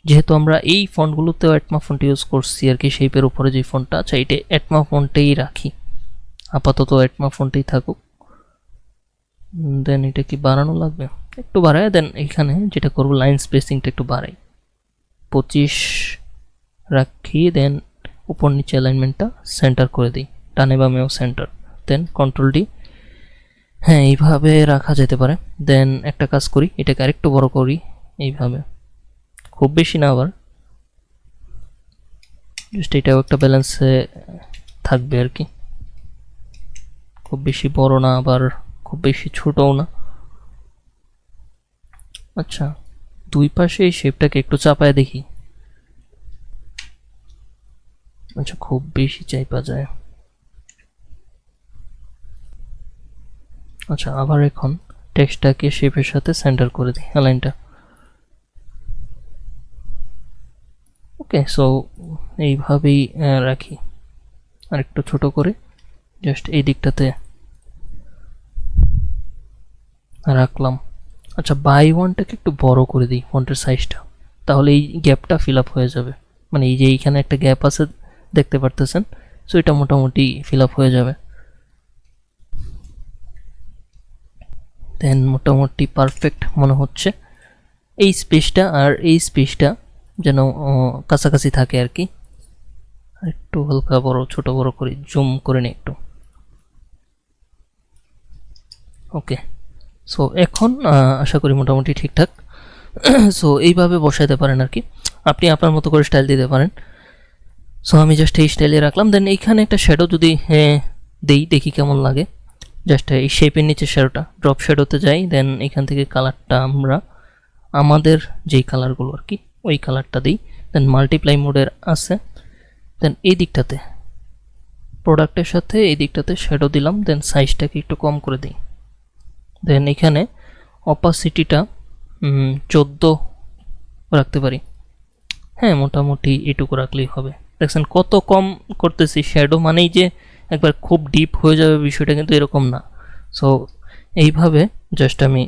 যেহেতু আমরা এই ফন্টগুলোতেও এটমা ফন্ট ইউজ করছি আর কি, শেপের উপরে যে ফন্টটা, আচ্ছা এটা এটমা ফন্টেই রাখি, আপাতত এটমা ফন্টেই থাকুক। দেন এটা কি বাড়ানো লাগবে, একটু বাড়ায়। দেন এখানে যেটা করব, লাইন স্পেসিংটা একটু বাড়াই, 25 রাখি। দেন উপর নিচে অ্যালাইনমেন্টটা সেন্টার করে দিই, ডানে বামেও সেন্টার। দেন কন্ট্রোল ডি। হ্যাঁ, এইভাবে রাখা যেতে পারে। দেন একটা কাজ করি, এটাকে আরেকটু বড় করি এইভাবে, খুব বেশি না আবার, জাস্ট এটাও একটা ব্যালেন্সে থাকবে আর কি। খুব বেশি বড় না, আবার খুব বেশি ছোটও না। আচ্ছা, দুই পাশে এই শেপটাকে একটু চাপায় দেখি। আচ্ছা, খুব বেশি চাইপা যায়। আচ্ছা, আবার এখন টেক্সটটাকে শেপের সাথে সেন্টার করে দিই, অ্যালাইনটা। ওকে, সো এইভাবেই রাখি, আর একটু ছোট করে জাস্ট এই দিকটাতে রাখলাম। আচ্ছা, বাই ওয়ানটাকে একটু বড় করে দিই ফন্টের সাইজটা, তাহলে এই গ্যাপটা ফিল আপ হয়ে যাবে। মানে এই যে এইখানে একটা গ্যাপ আছে দেখতে পারতেছেন, সো এটা মোটামুটি ফিল আপ হয়ে যাবে। দেন মোটামুটি পারফেক্ট মনে হচ্ছে। এই স্পেসটা আর এই স্পেসটা যেন কাছাকাছি থাকে আর কি। একটু হালকা বড় ছোট বড় করে জুম করে নিই একটু। ওকে, সো এখন আশা করি মোটামুটি ঠিকঠাক। সো এইভাবে বসাইতে পারেন আর কি, আপনি আপনার মতো করে স্টাইল দিতে পারেন। সো আমি জাস্ট এই স্টাইলে রাখলাম। দেন এইখানে একটা শ্যাডো যদি দেই, দেখি কেমন লাগে। জাস্ট এই শেপের নিচে শ্যাডোটা, ড্রপ শ্যাডোতে যাই। দেন এখান থেকে কালারটা আমরা আমাদের যেই কালারগুলো আর কি ওই কালারটা দিই। দেন মাল্টিপ্লাই মোডের আছে। দেন এই দিকটাতে প্রোডাক্টের সাথে এই দিকটাতে শ্যাডো দিলাম। দেন সাইজটাকে একটু কম করে দিই। দেন এখানে অপাসিটিটা 14 রাখতে পারি। হ্যাঁ, মোটামুটি এটুকু রাখলেই হবে। দেখছেন কত কম করতেছি। শ্যাডো মানেই যে একবার খুব ডিপ হয়ে যাবে বিষয়টা কিন্তু এরকম না। সো এইভাবে জাস্ট আমি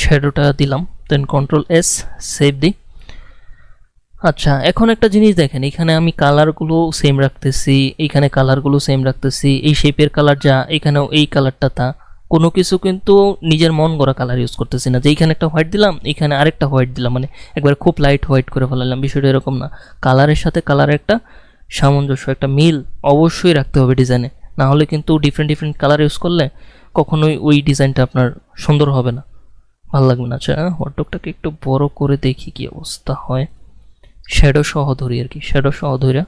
শ্যাডোটা দিলাম। দেন কন্ট্রোল S, সেভ দিই। আচ্ছা, এখন একটা জিনিস দেখেন, এখানে আমি কালারগুলো সেম রাখতেছি, এইখানে কালারগুলো সেম রাখতেছি, এই শেপের কালার যা, এখানেও এই কালারটা তা, কোনো কিছু কিন্তু নিজের মন গড়া কালার ইউজ করতেছি না, যে এইখানে একটা হোয়াইট দিলাম, এখানে আরেকটা হোয়াইট দিলাম, মানে একবার খুব লাইট হোয়াইট করে ফেলালাম। বিষয়টা এরকম না। কালারের সাথে কালারের একটা সামঞ্জস্য, একটা মিল অবশ্যই রাখতে হবে ডিজাইনে, না হলে কিন্তু ডিফারেন্ট ডিফারেন্ট কালার ইউজ করলে কখনোই ওই ডিজাইনটা আপনার সুন্দর হবে না, ভালো লাগবে না। আচ্ছা, হটডগটাকে একটু বড় করে দেখি কি অবস্থা হয়। শ্যাডো সহ ধরি আর কি, শ্যাডো সহ ধরে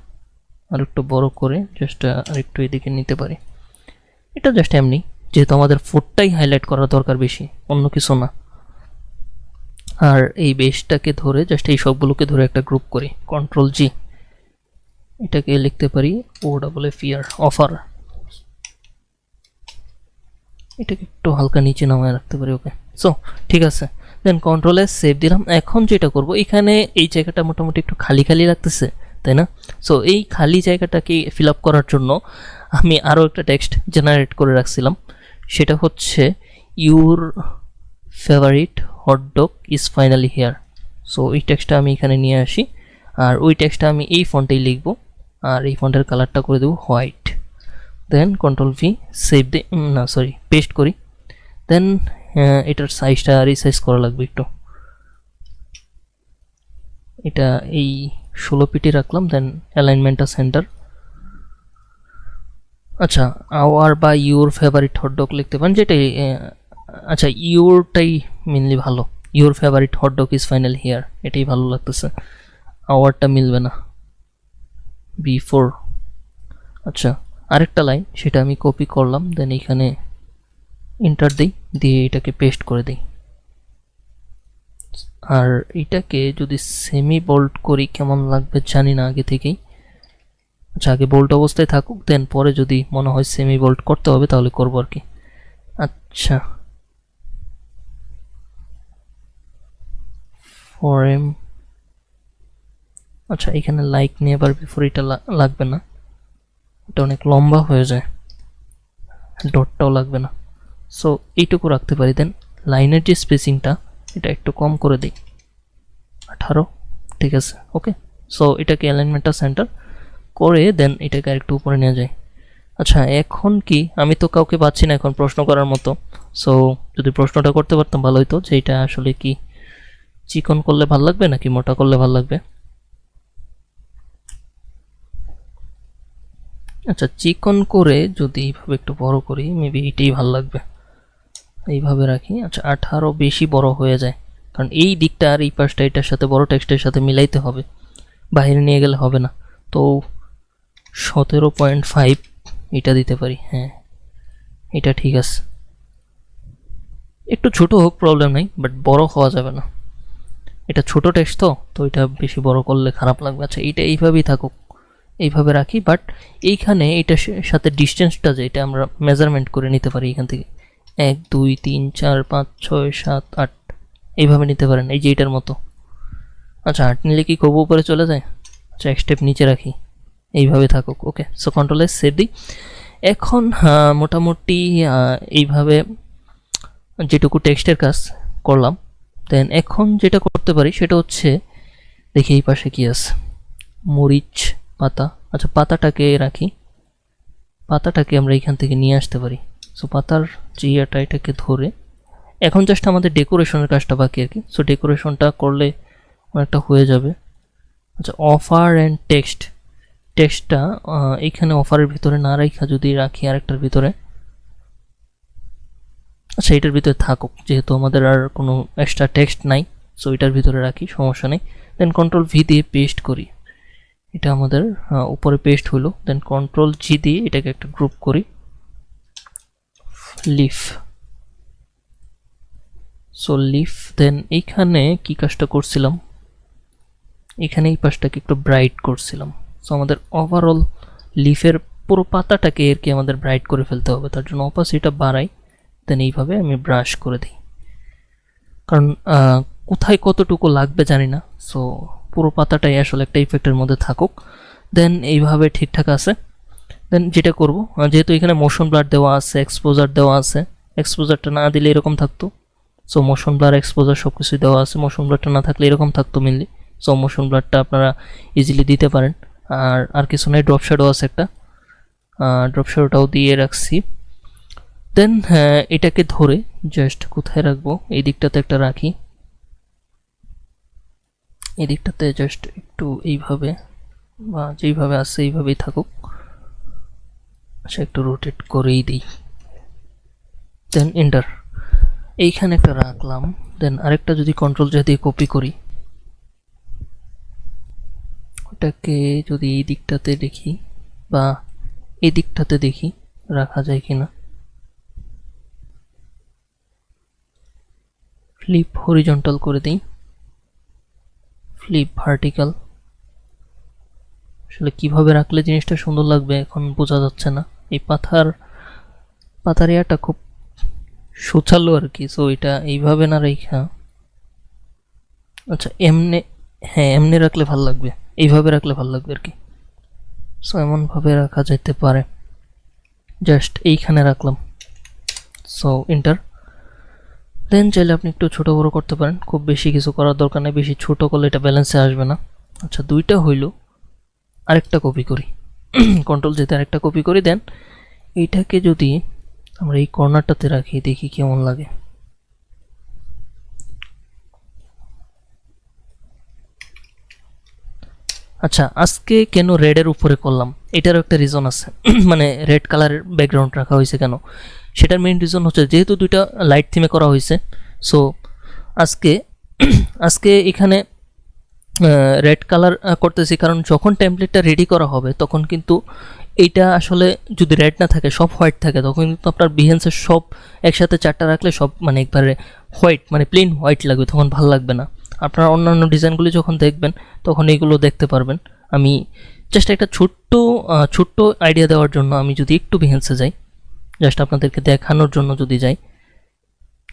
আর একটু বড় করে জাস্ট আর একটু এদিকে নিতে পারি। এটা জাস্ট এমনি, যেহেতু আমাদের ফুটটাই হাইলাইট করার দরকার বেশি, অন্য কিছু না। আর এই বেসটাকে ধরে জাস্ট এই সবগুলোকে ধরে একটা গ্রুপ করি, কন্ট্রোল G। এটাকে লিখতে পারি OFFER, অফার। এটাকে একটু হালকা নিচে নামায় রাখতে পারি। ওকে, সো ঠিক আছে। দেন কন্ট্রোল S, সেভ দিলাম। এখন যেটা করব, এখানে এই জায়গাটা মোটামুটি একটু খালি খালি লাগতেছে, তাই না? সো এই খালি জায়গাটাকে ফিল আপ করার জন্য আমি আরও একটা টেক্সট জেনারেট করে রাখছিলাম, সেটা হচ্ছে your favourite hot dog is finally here. So এই টেক্সটটা আমি এখানে নিয়ে আসি, আর ওই টেক্সটটা আমি এই ফন্টেই লিখব, আর এই ফন্টের কালারটা করে দেবো হোয়াইট। দেন কন্ট্রোল V, সেভ দিই, না সরি, পেস্ট করি। দেন এটার সাইজটা রিসাইজ করা লাগবে একটু, এটা এই 16 পিটি রাখলাম। দেন অ্যালাইনমেন্টটা সেন্টার। আচ্ছা, আওয়ার বা ইউর ফেভারিট হটডগ লিখতে পারেন, যেটাই। আচ্ছা, ইউরটাই মেনলি ভালো, your favourite hot dog is final here, এটাই ভালো লাগতেছে। আওয়ারটা মিলবে না, বিফোর। আচ্ছা, আরেকটা লাইন, সেটা আমি কপি করলাম, দেন এখানে এন্টার দিই, দিয়ে এটাকে পেস্ট করে দিই। আর এটাকে যদি সেমি বোল্ড করি কেমন লাগবে জানি না আগে থেকেই। আচ্ছা, আগে বোল্ড অবস্থায় থাকুক, দেন পরে যদি মনে হয় সেমি বোল্ড করতে হবে তাহলে করবো আর কি। আচ্ছা, ফরেম। আচ্ছা, এখানে লাইক নিয়ে আবার বিফোর এটা লাগবে না, এটা অনেক লম্বা হয়ে যায়, ডটটাও লাগবে না, সো এইটুকু রাখতে পারি। দেন লাইনের যে স্পেসিংটা এটা একটু কম করে দিই, 18, ঠিক আছে, ওকে। সো এটাকে অ্যালাইনমেন্টটা সেন্টার করে দেন এটাকে আরেকটু উপরে নিয়ে যায়। আচ্ছা, এখন কি আমি তো কাউকে পাচ্ছি না এখন প্রশ্ন করার মতো, সো যদি প্রশ্নটা করতে পারতাম ভালো হতো যে এটা আসলে কি চিকন করলে ভালো লাগবে নাকি মোটা করলে ভালো লাগবে। আচ্ছা, চিকন করে যদি এইভাবে একটু বড় করি মেবি এটাই ভালো লাগবে, এইভাবে রাখি। আচ্ছা, 18 বেশি বড় হয়ে যায়, কারণ এই দিকটা আর এই পাশটা এটার সাথে বড় টেক্সটের সাথে মিলাইতে হবে, বাইরে নিয়ে গেলে হবে না। তো 17.5 এটা দিতে পারি, হ্যাঁ এটা ঠিক আছে। একটু ছোট হোক প্রবলেম নাই, বাট বড় হওয়া যাবে না, এটা ছোট টেক্সট তো এটা বেশি বড় করলে খারাপ লাগবে। আচ্ছা, এইটা এইভাবেই থাকুক, এইভাবে রাখি, বাট এইখানে এটার সাথে ডিস্টেন্সটা যে এটা আমরা মেজারমেন্ট করে নিতে পারি এখান থেকে 1 2 3 4 5 6 7 8 এইভাবে নিতে পারেন, এই যে এটার মতো। আচ্ছা, 8 নিলে কি খুব উপরে চলে যায়? আচ্ছা, এক স্টেপ নিচে রাখি, এইভাবে থাকুক, ওকে। সো কন্ট্রোল এস সেভ দিই। এখন মোটামুটি এইভাবে যেটুকু টেক্সটের কাজ করলাম, দেন এখন যেটা করতে পারি সেটা হচ্ছে, দেখি এই পাশে কি আছে, মরিচ পাতা। আচ্ছা, পাতাটাকে রাখি, পাতাটাকে আমরা এখান থেকে নিয়ে আসতে পারি। সো পাতার চিয়াটা এটাকে ধরে, এখন জাস্ট আমাদের ডেকোরেশনের কাজটা বাকি আর কি। সো ডেকোরেশনটা করলে অনেকটা হয়ে যাবে। আচ্ছা, অফার অ্যান্ড টেক্সটটা এইখানে অফারের ভিতরে না রাখা যদি রাখি আরেকটার ভিতরে, আচ্ছা এটার ভিতরে থাকুক, যেহেতু আমাদের আর কোনো এক্সট্রা টেক্সট নাই, সো এটার ভিতরে রাখি, সমস্যা নেই। দেন কন্ট্রোল ভি দিয়ে পেস্ট করি, এটা আমাদের উপরে পেস্ট হলো। দেন কন্ট্রোল জি দিয়ে এটাকে একটা গ্রুপ করি, লিফ। সো লিফ, দেন এইখানে কি কাজটা করছিলাম, এখানে এই পাশটাকে একটু ব্রাইট করছিলাম। সো আমাদের ওভারঅল লিফের পুরো পাতাটাকে আর কি আমাদের ব্রাইট করে ফেলতে হবে, তার জন্য অপাসিটিটা বাড়াই, দেন এইভাবে আমি ব্রাশ করে দিই, কারণ কোথায় কতটুকু লাগবে জানি না। সো পুরো পাতাটাই আসলে একটা ইফেক্টের মধ্যে থাকুক। দেন এইভাবে ঠিকঠাক আছে। দেন যেটা করব, যেহেতু এখানে মোশন ব্লার দেওয়া আছে, এক্সপোজার দেওয়া আছে, এক্সপোজারটা না দিলে এরকম থাকতো। সো মোশন ব্লার এক্সপোজার সব কিছুই দেওয়া আছে, মোশন ব্লারটা না থাকলে এরকম থাকতো মেনলি। সো মোশন ব্লারটা আপনারা ইজিলি দিতে পারেন। আর কিছু নয়, ড্রপ শ্যাডো আছে একটা, ড্রপ শ্যাডোটাও দিয়ে রাখছি। দেন এটাকে ধরে জাস্ট কোথায় রাখবো, এই দিকটাতে একটা রাখি, এই দিকটাতে জাস্ট একটু এইভাবে, বা যেইভাবে আছে এইভাবেই থাকুক। আচ্ছা, একটু রোটেট করেই দিই, দেন এন্টার। এইখানে একটা রাখলাম। দেন আরেকটা যদি কন্ট্রোল জে দিয়ে কপি করি, ওটাকে যদি এই দিকটাতে দেখি বা এই দিকটাতে দেখি রাখা যায় কিনা। ফ্লিপ হরিজন্টাল করে দিই, ফ্লিপ ভার্টিক্যাল। আসলে কিভাবে রাখলে জিনিসটা সুন্দর লাগবে এখন বোঝা যাচ্ছে না, এই পাতার ইয়াটা খুব সুচালো আর কি। সো এটা এইভাবে না রেখা, আচ্ছা এমনি, হ্যাঁ এমনি রাখলে ভালো লাগবে, এইভাবে রাখলে ভালো লাগবে আর কি। সো এমনভাবে রাখা যেতে পারে, জাস্ট এইখানে রাখলাম। So enter. দেন চাইলে আপনি একটু ছোটো বড়ো করতে পারেন, খুব বেশি কিছু করার দরকার নেই, বেশি ছোটো করলে এটা ব্যালেন্সে আসবে না। আচ্ছা, দুইটা হইল, আরেকটা কপি করি, কন্ট্রোল যেতে আরেকটা কপি করি। দেন এইটাকে যদি আমরা এই কর্নারটাতে রাখি, দেখি কেমন লাগে। আচ্ছা, আজকে কেন রেডের উপরে করলাম এটারও একটা রিজন আছে, মানে রেড কালারের ব্যাকগ্রাউন্ড রাখা হয়েছে কেন, সেটার মেইন রিজন হচ্ছে যেহেতু দুইটা লাইট থিমে করা হয়েছে। সো আজকে আজকে এখানে রেড কালার করতেছি, কারণ যখন টেমপ্লেটটা রেডি করা হবে তখন কিন্তু এইটা আসলে যদি রেড না থাকে, সব হোয়াইট থাকে, তখন কিন্তু আপনার বিহেন্সের সব একসাথে চারটা রাখলে সব মানে একবারে হোয়াইট, মানে প্লেন হোয়াইট লাগবে, তখন ভালো লাগবে না। আপনারা অন্যান্য ডিজাইনগুলি যখন দেখবেন তখন এইগুলো দেখতে পারবেন। আমি জাস্ট একটা ছোট্ট আইডিয়া দেওয়ার জন্য আমি যদি একটু বিহেন্সে যাই, জাস্ট আপনাদেরকে দেখানোর জন্য যদি যাই,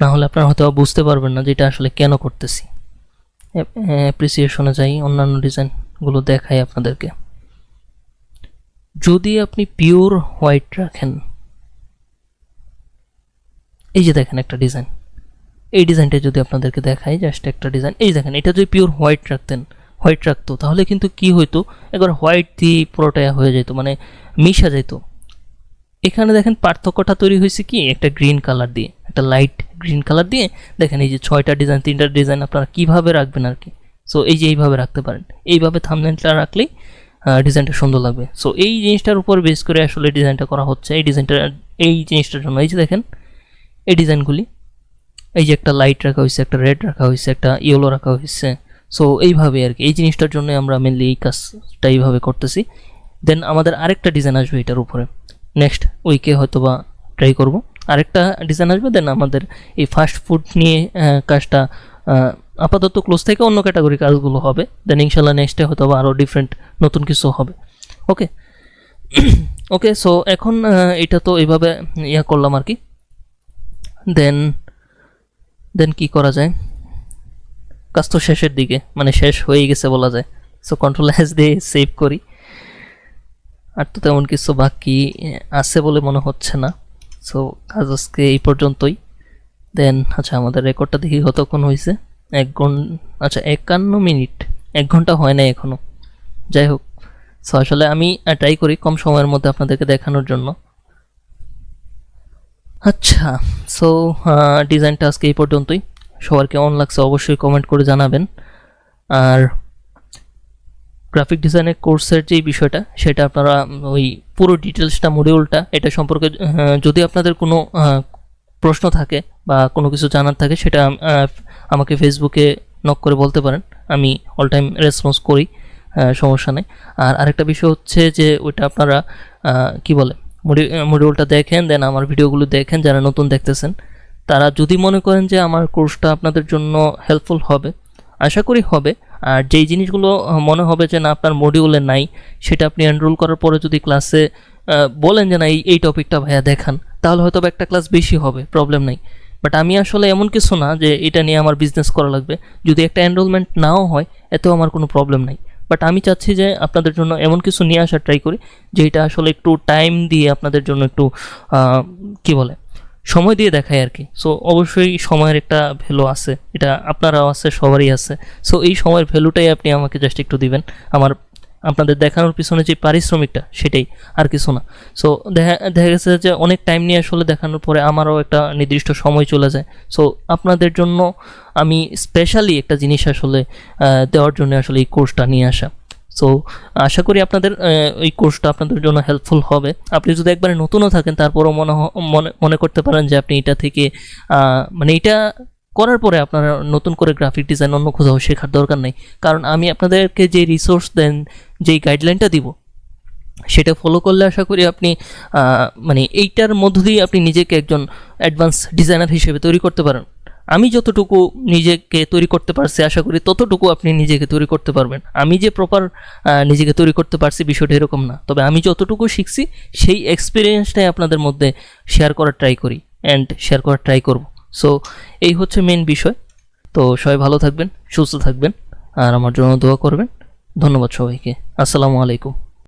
নাহলে আপনারা হয়তো বুঝতে পারবেন না যে এটা আসলে কেন করতেছি। অ্যাপ্রিসিয়েশনে যাই, অন্যান্য ডিজাইনগুলো দেখাই আপনাদেরকে। যদি আপনি পিওর হোয়াইট রাখেন, এই যে দেখেন একটা ডিজাইন, এই ডিজাইনটা যদি আপনাদেরকে দেখাই, জাস্ট একটা ডিজাইন, এই দেখেন, এটা যদি পিওর হোয়াইট রাখতো তাহলে কিন্তু কি হইতো, একবার হোয়াইট দিয়ে পুরোটা হয়ে যেত, মানে মিশা যেত। এখানে দেখেন পার্থক্যটা তৈরি হয়েছে কি, একটা গ্রিন কালার দিয়ে, একটা লাইট গ্রিন কালার দিয়ে। দেখেন এই যে 6টা ডিজাইন, 3টা ডিজাইন আপনারা কীভাবে রাখবেন আর কি। সো এই যে এইভাবে রাখতে পারেন, এইভাবে থাম্বনেলটা রাখলেই ডিজাইনটা সুন্দর লাগবে। সো এই জিনিসটার উপর বেস করে আসলে ডিজাইনটা করা হচ্ছে, এই জিনিসটার জন্য। এই যে দেখেন এই ডিজাইনগুলি, এই যে একটা লাইট রাখা হয়েছে, একটা রেড রাখা হয়েছে, একটা ইয়েলো রাখা হয়েছে। সো এইভাবে আর কি, এই জিনিসটার জন্য আমরা মেনলি এই কাজটা এইভাবে করতেছি। দেন আমাদের আরেকটা ডিজাইন আসবে এটার উপরে, নেক্সট উইকে হয়তো বা ট্রাই করব, আরেকটা ডিজাইন আসবে। দেন আমাদের এই ফাস্ট ফুড নিয়ে কাজটা আপাতত ক্লোজ থেকে অন্য ক্যাটাগরি কাজগুলো হবে। দেন ইনশাল্লাহ নেক্সটে হয়তো বা আরও ডিফারেন্ট নতুন কিছু হবে। ওকে ওকে, সো এখন এটা তো এইভাবে করলাম আর কি। দেন কি করা যায়, কাজ তো শেষের দিকে, মানে শেষ হয়ে গেছে বলা যায়। সো কন্ট্রোল এস দিয়ে সেভ করি। আর তো তেমন কিছু বাকি আছে বলে মনে হচ্ছে না। সো কাজ আজকে এই পর্যন্তই। দেন আচ্ছা, আমাদের রেকর্ডটা দেখি কতক্ষণ হয়েছে, 51 মিনিট, 1 ঘন্টা হয় না এখনও। যাই হোক, সো আসলে আমি ট্রাই করি কম সময়ের মধ্যে আপনাদেরকে দেখানোর জন্য। আচ্ছা, সো ডিজাইনটা আজকে এই পর্যন্তই। সবার কেমন লাগছে অবশ্যই কমেন্ট করে জানাবেন। আর গ্রাফিক ডিজাইনের কোর্সের যে বিষয়টা, সেটা আপনারা ওই পুরো ডিটেলসটা, মডিউলটা, এটা সম্পর্কে যদি আপনাদের কোনো প্রশ্ন থাকে বা কোনো কিছু জানার থাকে, সেটা আমাকে ফেসবুকে নক করে বলতে পারেন, আমি অল টাইম রেসপন্স করি, সমস্যা নেই। আর আরেকটা বিষয় হচ্ছে যে ওইটা আপনারা কি বলে মডিউলটা দেখেন, দেন আমার ভিডিওগুলো দেখেন। যারা নতুন দেখতেছেন তারা যদি মনে করেন যে আমার কোর্সটা আপনাদের জন্য হেল্পফুল হবে, আশা করি হবে। আর যেই জিনিসগুলো মনে হবে যে না আপনার মডিউলে নাই, সেটা আপনি এনরোল করার পরে যদি ক্লাসে বলেন যে না এই টপিকটা ভাইয়া দেখান, তাহলে হয়তো একটা ক্লাস বেশি হবে, প্রবলেম নাই। বাট আমি আসলে এমন কিছু না যে এটা নিয়ে আমার বিজনেস করা লাগবে। যদি একটা এনরোলমেন্ট নাও হয়, এতেও আমার কোনো প্রবলেম নাই। বাট আমি চাচ্ছি যে আপনাদের জন্য এমন কিছু নিয়ে আসার ট্রাই করি যেটা আসলে একটু টাইম দিয়ে আপনাদের জন্য একটু কি বলে সময় দিয়ে দেখায় আর কি। সো অবশ্যই সময়ের একটা ভ্যালু আছে, এটা আপনারাও আছে, সবারই আছে। সো এই সময়ের ভ্যালুটাই আপনি আমাকে জাস্ট একটু দিবেন, আপনাদের দেখানোর পিছনে যে পারিশ্রমিকটা, সেটাই, আর কিছু না। সো দেখা গেছে যে অনেক টাইম নিয়ে আসলে দেখানোর পরে আমারও একটা নির্দিষ্ট সময় চলে যায়। সো আপনাদের জন্য আমি স্পেশালি একটা জিনিস আসলে দেওয়ার জন্য আসলে এই কোর্সটা নিয়ে আসা। সো আশা করি আপনাদের এই কোর্সটা আপনাদের জন্য হেল্পফুল হবে। আপনি যদি একবারে নতুনও থাকেন, তারপরও মনে করতে পারেন যে আপনি এটা থেকে মানে এটা করার পরে আপনারা নতুন করে গ্রাফিক ডিজাইন অন্য কোথাও শেখার দরকার নেই। কারণ আমি আপনাদেরকে যে রিসোর্স দেন, যেই গাইডলাইনটা দিব, সেটা ফলো করলে আশা করি আপনি মানে এইটার মধ্য দিয়ে আপনি নিজেকে একজন অ্যাডভান্স ডিজাইনার হিসেবে তৈরি করতে পারেন। আমি যতটুকু নিজেকে তৈরি করতে পারছি, আশা করি ততটুকু আপনি নিজেকে তৈরি করতে পারবেন। আমি যে প্রপার নিজেকে তৈরি করতে পারছি বিষয়টা এরকম না, তবে আমি যতটুকু শিখছি সেই এক্সপিরিয়েন্সটাই আপনাদের মধ্যে শেয়ার করার ট্রাই করি অ্যান্ড শেয়ার করার ট্রাই করব। সো এই হচ্ছে মেন বিষয়। তো সবাই ভালো থাকবেন, সুস্থ থাকবেন, আর আমার জন্য দোয়া করবেন। ধন্যবাদ সবাইকে। আসসালামু আলাইকুম।